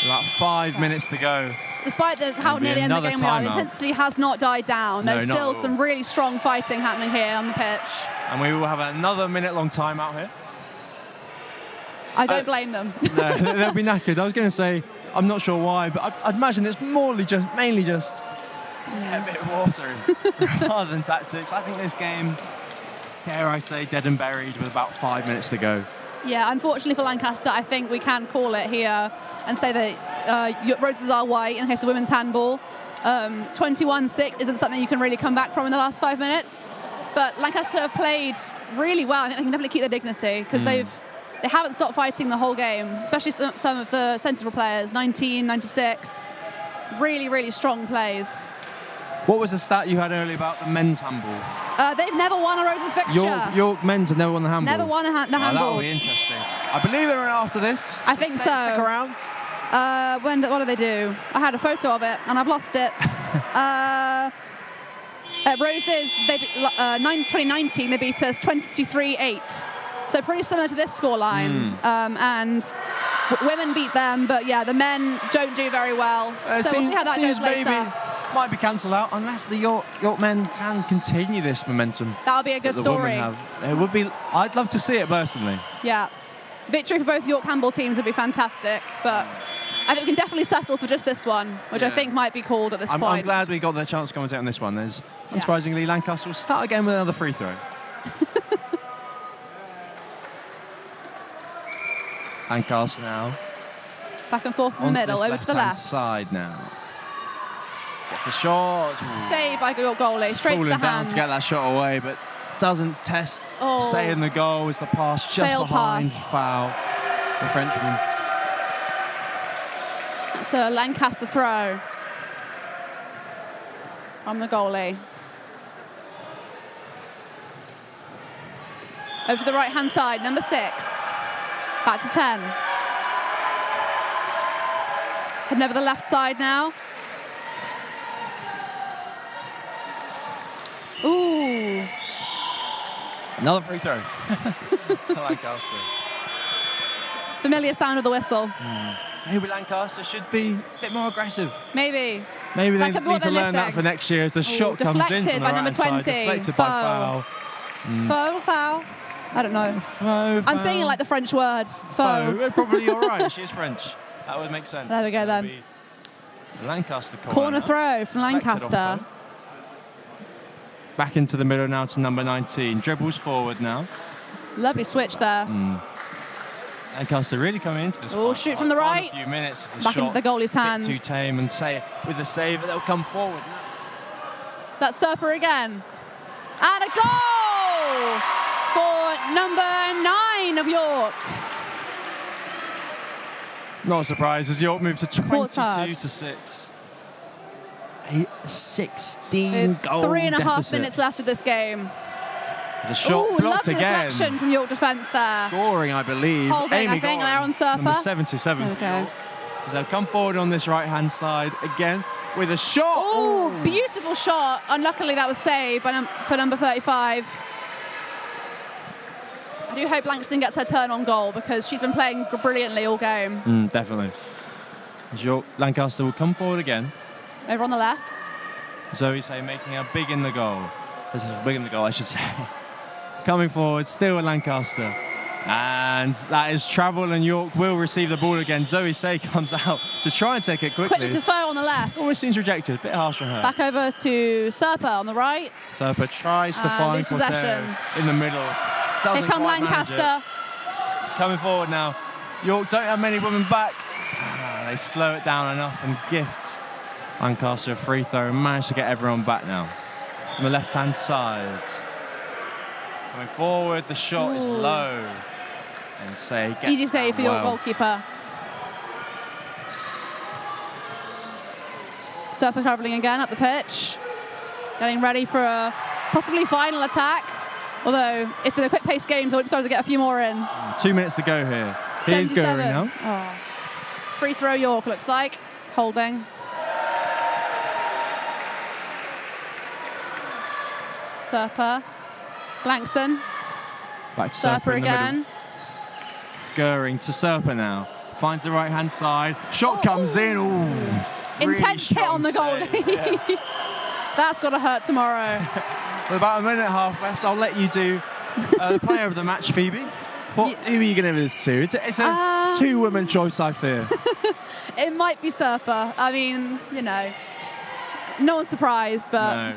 A: About 5 minutes to go.
B: Despite how near the end of the game we are, the intensity has not died down. There's still some really strong fighting happening here on the pitch.
A: And we will have another minute-long timeout here.
B: I don't blame them.
A: No, they'll be knackered. I was going to say, I'm not sure why, but I'd imagine it's mainly just a bit of water rather than tactics. I think this game, dare I say, dead and buried with about 5 minutes to go.
B: Yeah, unfortunately for Lancaster, I think we can call it here and say that roses are white in the case of women's handball. 21-6 isn't something you can really come back from in the last 5 minutes. But Lancaster have played really well. I think they can definitely keep their dignity because they haven't stopped fighting the whole game, especially some of the central players, 19, 96. Really, really strong plays.
A: What was the stat you had earlier about the men's handball?
B: They've never won a Roses fixture.
A: York men's have never won the handball?
B: Never won the handball.
A: That'll be interesting. I believe they're in after this.
B: I think so.
A: Stick around.
B: What do they do? I had a photo of it and I've lost it. At Roses, 2019, they beat us 23-8. So pretty similar to this scoreline. And women beat them, but the men don't do very well. So we'll see how that goes later.
A: Might be cancelled out unless the York men can continue this momentum.
B: That'll be a good story.
A: It would be. I'd love to see it personally.
B: Yeah, victory for both York handball teams would be fantastic, but I think we can definitely settle for just this one, which I think might be called at this point.
A: I'm glad we got the chance to commentate on this one. Unsurprisingly, Lancaster will start again with another free throw.
B: Lancaster now. Back and forth from the middle, over to the left.
A: Side now. Gets a shot.
B: Saved by York goalie, straight to the
A: Falling down
B: hands.
A: to get that shot away, but doesn't test. Stay in the goal as the pass just
B: Fail
A: behind.
B: pass.
A: Foul. The Frenchman.
B: It's a Lancaster throw from the goalie. Over to the right-hand side, number 6. Back to 10. Heading over the left side now. Ooh.
A: Another free throw. Lancaster.
B: Familiar sound of the whistle.
A: Maybe Lancaster should be a bit more aggressive.
B: Maybe.
A: Maybe they
B: That could be
A: need
B: what
A: to
B: they're
A: learn that
B: missing.
A: for next year as the shot comes in
B: deflected
A: from
B: by
A: the
B: number
A: right side.
B: 20.
A: Deflected by
B: Foul.
A: foul.
B: Foul. I don't know.
A: Foul.
B: I'm saying it like the French word. Foul.
A: Foul. Probably you're right. She is French. That would make sense.
B: There we go
A: That
B: then.
A: would be Lancaster
B: Corner throw from
A: Deflected
B: Lancaster.
A: off her. Back into the middle now to number 19. Dribbles forward now.
B: Lovely switch there.
A: Lancaster really coming into this.
B: Oh,
A: one.
B: shoot from the
A: On
B: right.
A: A few minutes. The
B: Back
A: shot
B: into the goalie's
A: a bit
B: hands.
A: too tame, and say with the save they'll come forward.
B: That's Serper again. And a goal for number 9 of York.
A: Not a surprise as York moved to 22
B: Portage.
A: to 6. A 16 goal
B: 3.5
A: deficit.
B: minutes left of this game.
A: There's a shot
B: Ooh,
A: blocked
B: lovely
A: again.
B: deflection from York defence there.
A: Scoring, I believe.
B: Holding,
A: Amy
B: I think,
A: Goring,
B: there on Serper.
A: Number 77
B: There we
A: for
B: go.
A: York. As they'll come forward on this right-hand side again with a shot.
B: Oh, beautiful shot. Unluckily, that was saved by for number 35. I do hope Langston gets her turn on goal because she's been playing brilliantly all game.
A: Definitely. As York, Lancaster will come forward again.
B: Over on the left.
A: Zoe say making a big in the goal. Big in the goal, I should say. Coming forward, still at Lancaster. And that is travel, and York will receive the ball again. Zoe Say comes out to try and take it quickly.
B: Quickly to Foe on the left.
A: Almost seems rejected, a bit harsh on her.
B: Back over to Serper on the right.
A: Serper tries to find
B: lose possession.
A: Cortez in the middle. Doesn't
B: Here come
A: quite manage
B: Lancaster.
A: it. Coming forward now. York don't have many women back. They slow it down enough and gift Lancaster a free throw and manage to get everyone back now. From the left-hand side. Coming forward, the shot is low. And Say gets
B: Easy save for your
A: well.
B: goalkeeper. Serper travelling again up the pitch. Getting ready for a possibly final attack. Although it's been a quick-paced game, so I'm starting to get a few more in.
A: 2 minutes to go here. Here's
B: 77.
A: Goering now.
B: Oh. Free throw York, looks like. Holding. Serper. Blankson.
A: Back to Serper
B: Serper
A: in the middle.
B: again.
A: Goering to Serper now. Finds the right-hand side. Shot comes in. Ooh. Really
B: Intense hit on the
A: strong
B: goalie.
A: save, yes.
B: That's got to hurt tomorrow.
A: With about a minute and a half left, I'll let you do the player of the match, Phoebe. Who are you going to give this to? It's a two-woman choice, I fear.
B: It might be Serper. I mean, you know, no one's surprised, but...
A: No.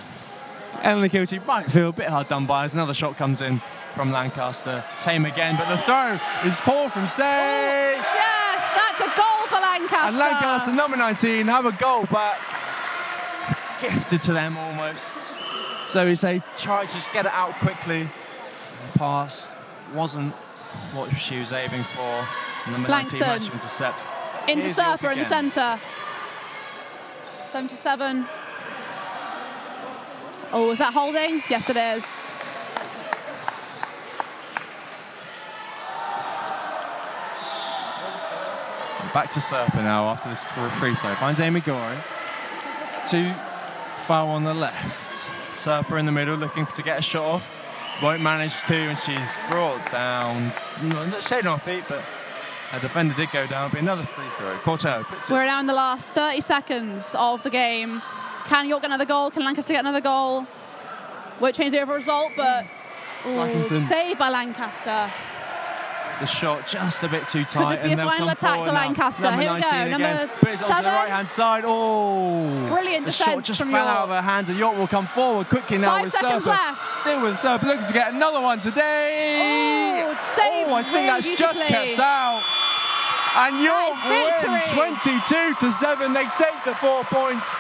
A: Emily Kilty might feel a bit hard done by as another shot comes in from Lancaster. Tame again, but the throw is poor from Say.
B: Yes, that's a goal for Lancaster.
A: And Lancaster, number 19, have a goal back. Gifted to them almost. So we say, try to just get it out quickly. The pass wasn't what she was aiming for. Number 19 managed to intercept.
B: Into
A: Here's York
B: Serper in the
A: again.
B: centre. 77. Oh, is that holding? Yes, it is.
A: Back to Serper now after this for a free throw. Finds Amy Goring. 2 foul on the left. Serper in the middle looking to get a shot off. Won't manage to, and she's brought down. Stayed on her feet, but her defender did go down. But another free throw. Cortez puts it.
B: We're now in the last 30 seconds of the game. Can York get another goal? Can Lancaster get another goal? Won't change the overall result, but saved by Lancaster.
A: The shot just a bit too tight.
B: Could this be a final attack for Lancaster? Here we go, number
A: But it's onto
B: 7.
A: the right-hand side. Oh!
B: Brilliant
A: the
B: defence
A: shot just
B: from
A: fell
B: York.
A: out of her hands, and York will come forward quickly now
B: 5
A: with
B: seconds
A: Serper.
B: left.
A: Still with Serper, looking to get another one today.
B: Oh, saved
A: I think
B: really
A: that's just
B: beautifully.
A: kept out. And York
B: That is
A: win
B: victory.
A: 22-7. They take the 4 points.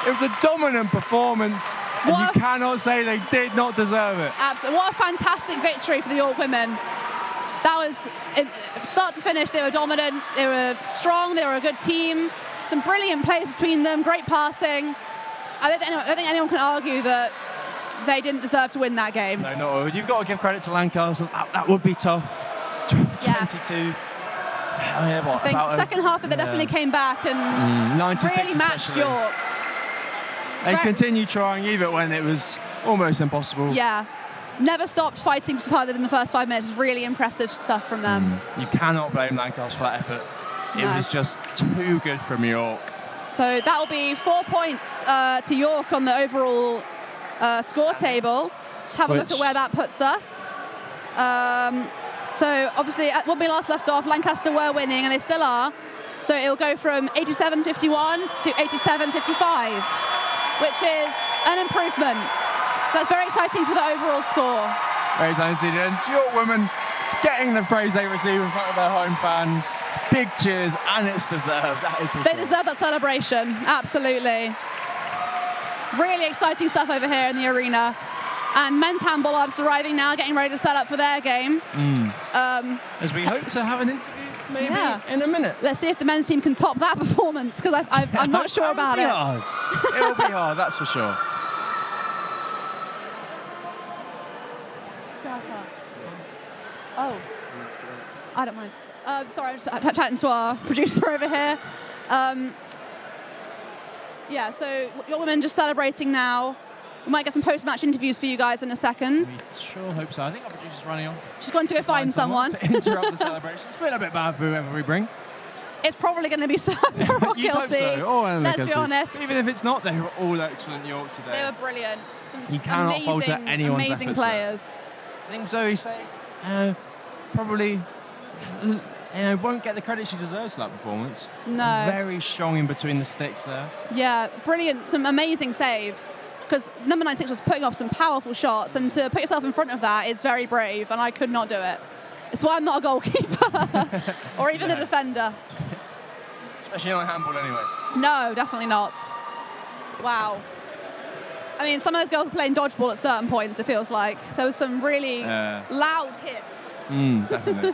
A: It was a dominant performance, and you cannot say they did not deserve it.
B: Absolutely. What a fantastic victory for the York women. That was, start to finish, they were dominant, they were strong, they were a good team. Some brilliant plays between them, great passing. I don't think anyone can argue that they didn't deserve to win that game.
A: No, not. You've got to give credit to Lancaster. That would be tough. 22.
B: I think second half that they definitely came back and
A: 96
B: really matched
A: especially.
B: York.
A: They continued trying even when it was almost impossible.
B: Yeah. Never stopped fighting just harder than the first 5 minutes. It was really impressive stuff from them.
A: You cannot blame Lancaster for that effort. It was just too good from York.
B: So that'll be 4 points to York on the overall score table. Just have a look at where that puts us. So obviously, when we last left off, Lancaster were winning, and they still are. So it'll go from 87-51 to 87-55, which is an improvement. So that's very exciting for the overall score.
A: Very exciting. And York women getting the praise they receive in front of their home fans. Big cheers, and it's deserved. That is
B: they deserve that celebration, absolutely. Really exciting stuff over here in the arena. And men's handball are just arriving now, getting ready to set up for their game.
A: As we hope to have an interview maybe in a minute.
B: Let's see if the men's team can top that performance, because I'm not sure about it.
A: It will be hard, that's for sure.
B: Oh, I don't mind. Sorry, I'm just chatting to our producer over here. Yeah, so your women just celebrating now. We might get some post-match interviews for you guys in a second.
A: We sure hope so. I think our producer's running on.
B: She's going to go find someone.
A: To interrupt the celebration. It's been a bit bad for whoever we bring.
B: It's probably going to be Serpa or
A: You'd hope
B: Guilty.
A: so.
B: Let's be honest.
A: Even if it's not, they were all excellent York today.
B: They were brilliant. Some
A: you cannot fault anyone's
B: amazing
A: efforts
B: players.
A: There. I think Zoe Say probably won't get the credit she deserves for that performance.
B: No.
A: Very strong in between the sticks there.
B: Yeah, brilliant. Some amazing saves. Because number 96 was putting off some powerful shots, and to put yourself in front of that is very brave, and I could not do it. It's why I'm not a goalkeeper or even a defender.
A: Especially on handball anyway.
B: No, definitely not. Wow. I mean, some of those girls were playing dodgeball at certain points, it feels like. There was some really loud hits.
A: Definitely.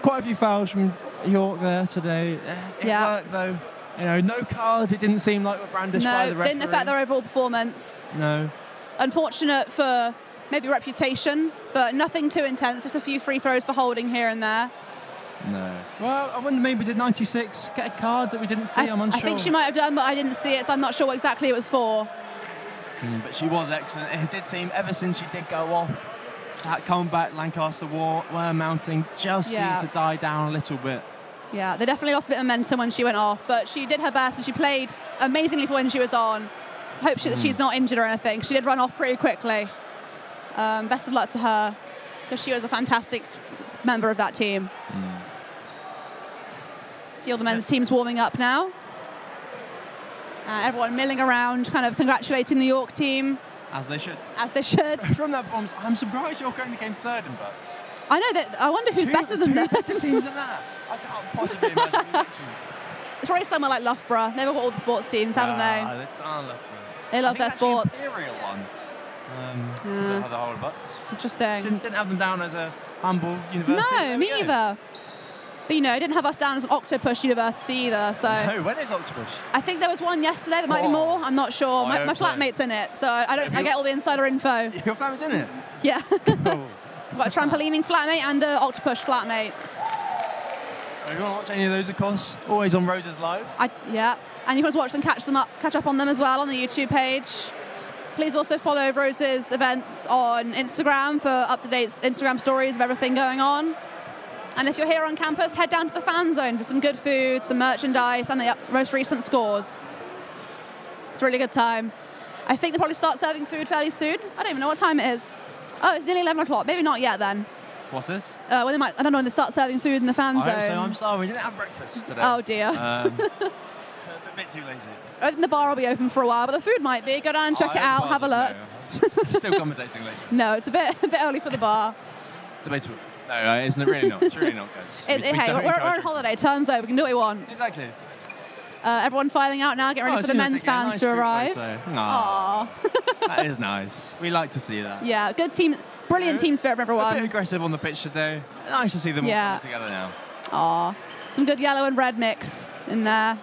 A: Quite a few fouls from York there today. It worked though. No cards, it didn't seem like were brandished by the referee.
B: No, didn't affect their overall performance.
A: No.
B: Unfortunate for maybe reputation, but nothing too intense, just a few free throws for holding here and there.
A: No. Well, I wonder, maybe did 96 get a card that we didn't see? I'm unsure.
B: I think she might have done, but I didn't see it, so I'm not sure what exactly it was for.
A: But she was excellent. It did seem, ever since she did go off, that comeback Lancaster were mounting just seemed to die down a little bit.
B: Yeah, they definitely lost a bit of momentum when she went off, but she did her best and she played amazingly for when she was on. Hope that she's not injured or anything. She did run off pretty quickly. Best of luck to her, because she was a fantastic member of that team. See all the men's teams warming up now. Everyone milling around, kind of congratulating the York team.
A: As they should.
B: As they should.
A: From that performance, I'm surprised York only came third in butts.
B: I know that. I wonder who's better than them.
A: Two better teams than that. I can't possibly imagine who's actually.
B: It's probably somewhere like Loughborough. They've got all the sports teams, haven't they?
A: They've done Loughborough.
B: They love their sports.
A: Imperial one. Don't have the whole butts.
B: Interesting.
A: Didn't have them down as a handball university.
B: No, me either. But didn't have us down as an octopus university either. So.
A: No, when is octopus?
B: I think there was one yesterday. There might be more. I'm not sure. My flatmate's in it, so I get all the insider info.
A: Your flatmate's in it?
B: Yeah.
A: Cool.
B: I've got a trampolining flatmate and an octopus flatmate.
A: If you want to watch any of those, of course, always on Rose's Live.
B: Yeah, and you can watch them, catch up on them as well on the YouTube page. Please also follow Rose's events on Instagram for up-to-date Instagram stories of everything going on. And if you're here on campus, head down to the fan zone for some good food, some merchandise, and the most recent scores. It's a really good time. I think they'll probably start serving food fairly soon. I don't even know what time it is. Oh, it's nearly 11 o'clock. Maybe not yet then.
A: What's this?
B: I don't know when they start serving food in the fan zone.
A: So I'm sorry, we didn't have breakfast today.
B: Oh dear.
A: A bit too lazy.
B: I think the bar will be open for a while, but the food might be. Go down and check it out, have a look.
A: Still commentating later.
B: No, it's a bit early for the bar.
A: Debatable. No, it's really not. It's really not, guys.
B: Hey, we're on holiday. Term's over. We can do what we want.
A: Exactly.
B: Everyone's filing out now, getting ready for the men's fans to arrive.
A: Aww. That is nice. We like to see that.
B: Yeah, good team, brilliant team spirit from everyone.
A: A bit aggressive on the pitch today. Nice to see them all coming together now.
B: Aww. Some good yellow and red mix in there.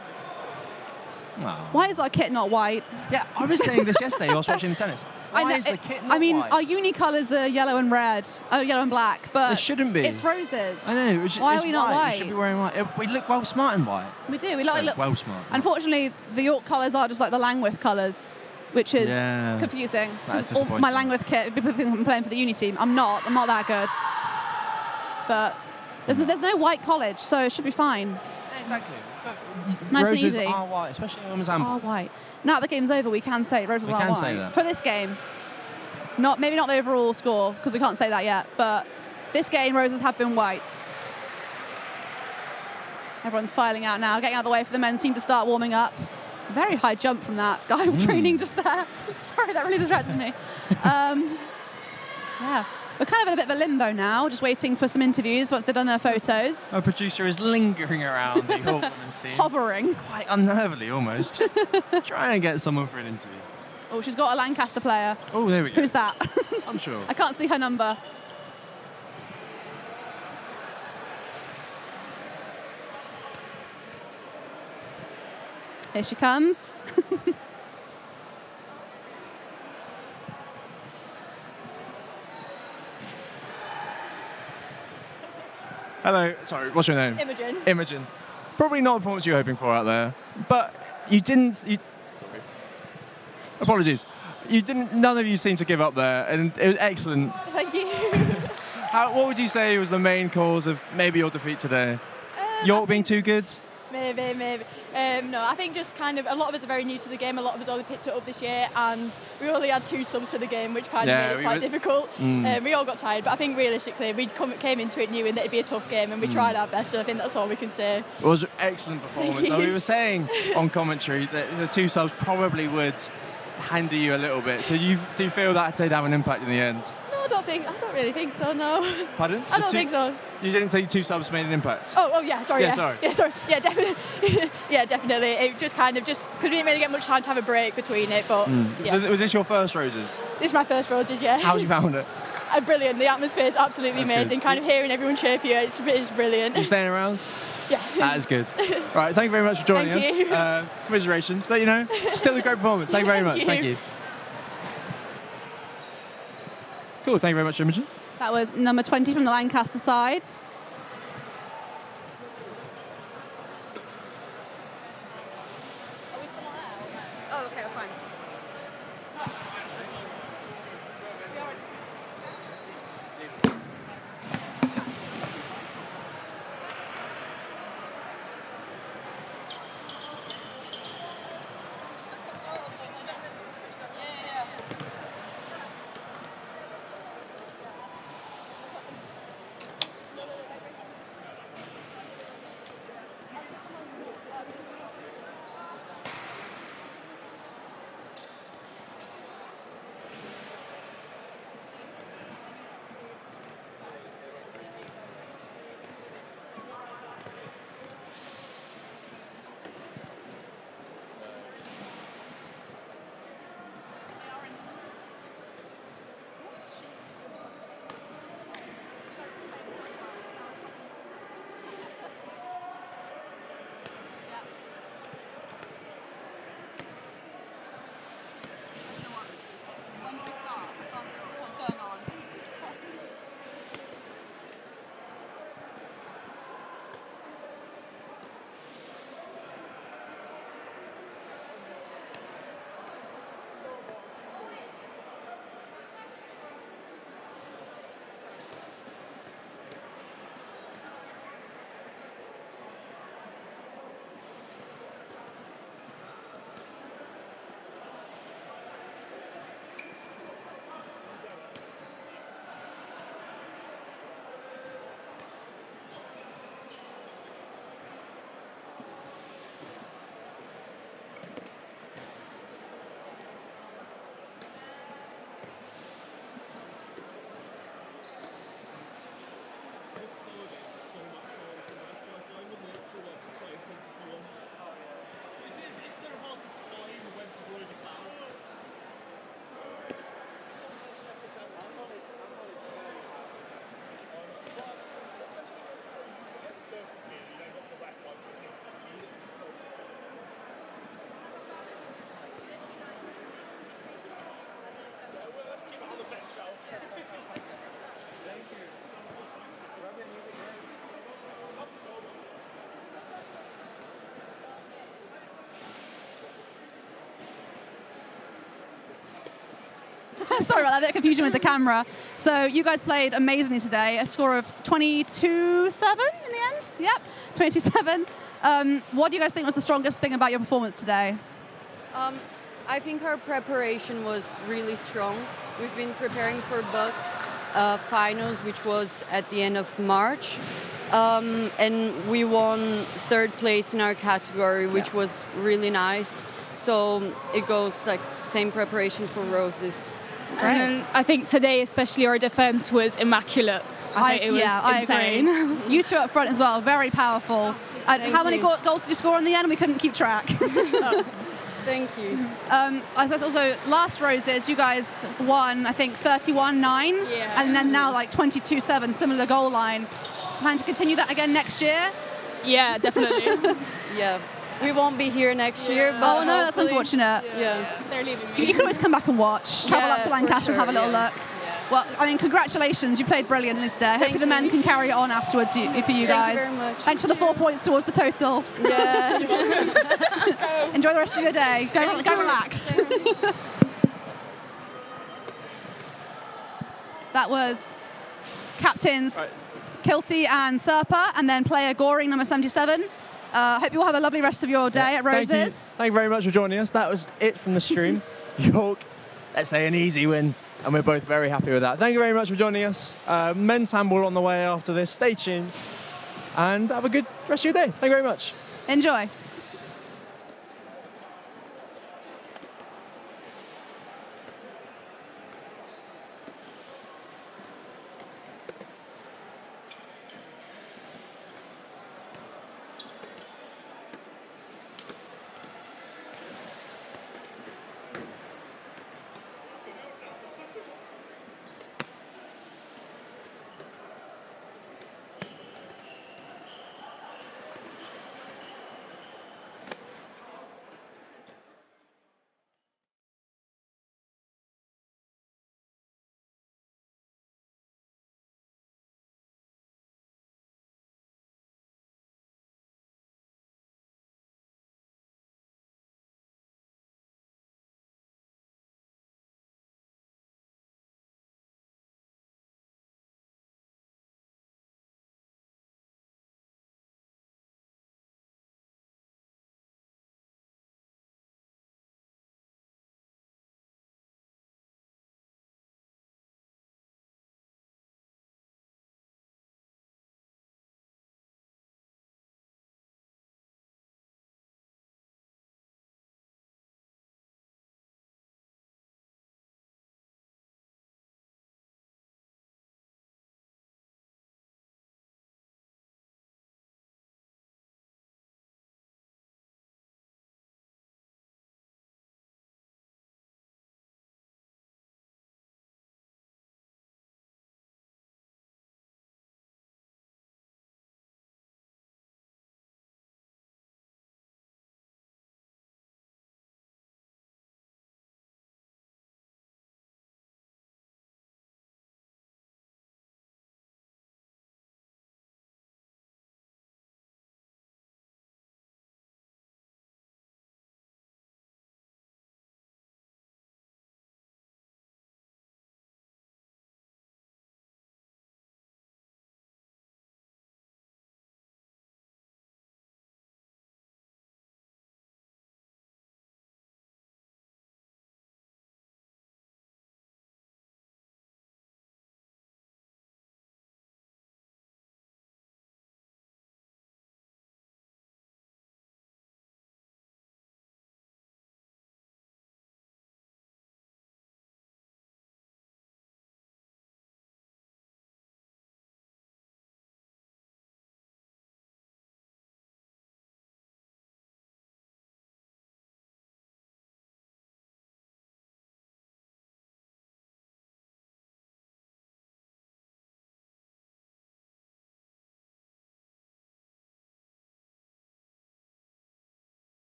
A: Aww.
B: Why is our kit not white?
A: Yeah, I was saying this yesterday. I was watching the tennis. Why is the kit not white?
B: Our uni colours are yellow and red, yellow and black, but
A: it shouldn't be.
B: It's roses.
A: I know.
B: Why are we not white?
A: We should be wearing white. We look well smart in white.
B: We do. We look
A: well smart.
B: Unfortunately, the York colours are just like the Langwith colours, which is confusing.
A: That's disappointing.
B: My Langwith kit, people think I'm playing for the uni team. I'm not. I'm not that good. But there's no white college, so it should be fine.
A: Exactly.
B: Nice
A: roses
B: and easy.
A: are white, especially in women's handball.
B: Are white. Now that the game's over, we can say roses are white.
A: We can say that.
B: For this game. Maybe not the overall score, because we can't say that yet, but this game, roses have been white. Everyone's filing out now, getting out of the way for the men's team to start warming up. Very high jump from that guy training just there. Sorry, that really distracted me. Yeah. We're kind of in a bit of a limbo now, just waiting for some interviews once they've done their photos.
A: Our producer is lingering around the York women's scene.
B: Hovering.
A: Quite unnervingly, almost. Just trying to get someone for an interview.
B: Oh, she's got a Lancaster player.
A: Oh, there we go.
B: Who's that?
A: I'm sure.
B: I can't see her number. Here she comes.
A: Hello. Sorry, what's your name?
C: Imogen.
A: Imogen. Probably not the performance you were hoping for out there, but you didn't. Sorry. Apologies. You didn't. None of you seemed to give up there, and it was excellent.
C: Thank you.
A: What would you say was the main cause of maybe your defeat today? York being too good?
C: Maybe. No, I think just kind of a lot of us are very new to the game. A lot of us only picked it up this year, and we only had 2 subs for the game, which kind of made it quite difficult. We all got tired, but I think realistically we came into it knowing that it'd be a tough game, and we tried our best. So I think that's all we can say.
A: It was an excellent performance. We were saying on commentary that the 2 subs probably would hinder you a little bit. So do you feel that did have an impact in the end?
C: No, I don't really think so. No.
A: Pardon?
C: I don't think so.
A: You didn't think 2 subs made an impact?
C: Oh yeah, sorry.
A: Yeah, sorry.
C: Yeah, sorry. Yeah, definitely. Yeah, definitely. It just because we didn't really get much time to have a break between it. But yeah.
A: So was this your first roses?
C: This is my first roses. Yeah.
A: How have you found it?
C: Brilliant. The atmosphere is absolutely amazing.
A: Good.
C: Kind of hearing everyone cheer for you, it's brilliant.
A: You staying around?
C: Yeah.
A: That is good. Right, thank you very much for joining us.
C: Thank you.
A: Commiserations, but still a great performance. Thank you very much. Thank you. Cool, thank you very much, Imogen.
B: That was number 20 from the Lancaster side. Are we still on air? Oh, okay, we're fine. Sorry about that, a bit of confusion with the camera. So you guys played amazingly today. A score of 22-7 in the end? Yep, 22-7. What do you guys think was the strongest thing about your performance today?
D: I think our preparation was really strong. We've been preparing for Bucks finals, which was at the end of March. And we won 3rd place in our category, which was really nice. So it goes like same preparation for roses.
E: And then I think today, especially, our defense was immaculate. I think it was insane.
B: I agree. You two up front as well, very powerful. How many goals did you score in the end? We couldn't keep track.
D: Thank you.
B: I guess also, last Roses, you guys won, I think, 31-9.
E: Yeah.
B: And then now, like, 22-7, similar goal line. Plan to continue that again next year?
E: Yeah, definitely.
D: Yeah. We won't be here next year, but
B: oh no, that's unfortunate.
D: Yeah.
E: They're leaving me.
B: You can always come back and watch. Travel up to Lancaster and have a little look. Well, I mean, congratulations. You played brilliantly today. Hopefully the men can carry it on afterwards for you guys.
D: Thank you very much.
B: Thanks for the 4 points towards the total.
D: Yeah.
B: Enjoy the rest of your day. Go relax. That was captains Kilty and Serpa, and then player Goring, number 77. Hope you all have a lovely rest of your day at Roses.
A: Thank you very much for joining us. That was it from the stream. York, let's say an easy win, and we're both very happy with that. Thank you very much for joining us. Men's handball on the way after this. Stay tuned, and have a good rest of your day. Thank you very much.
B: Enjoy.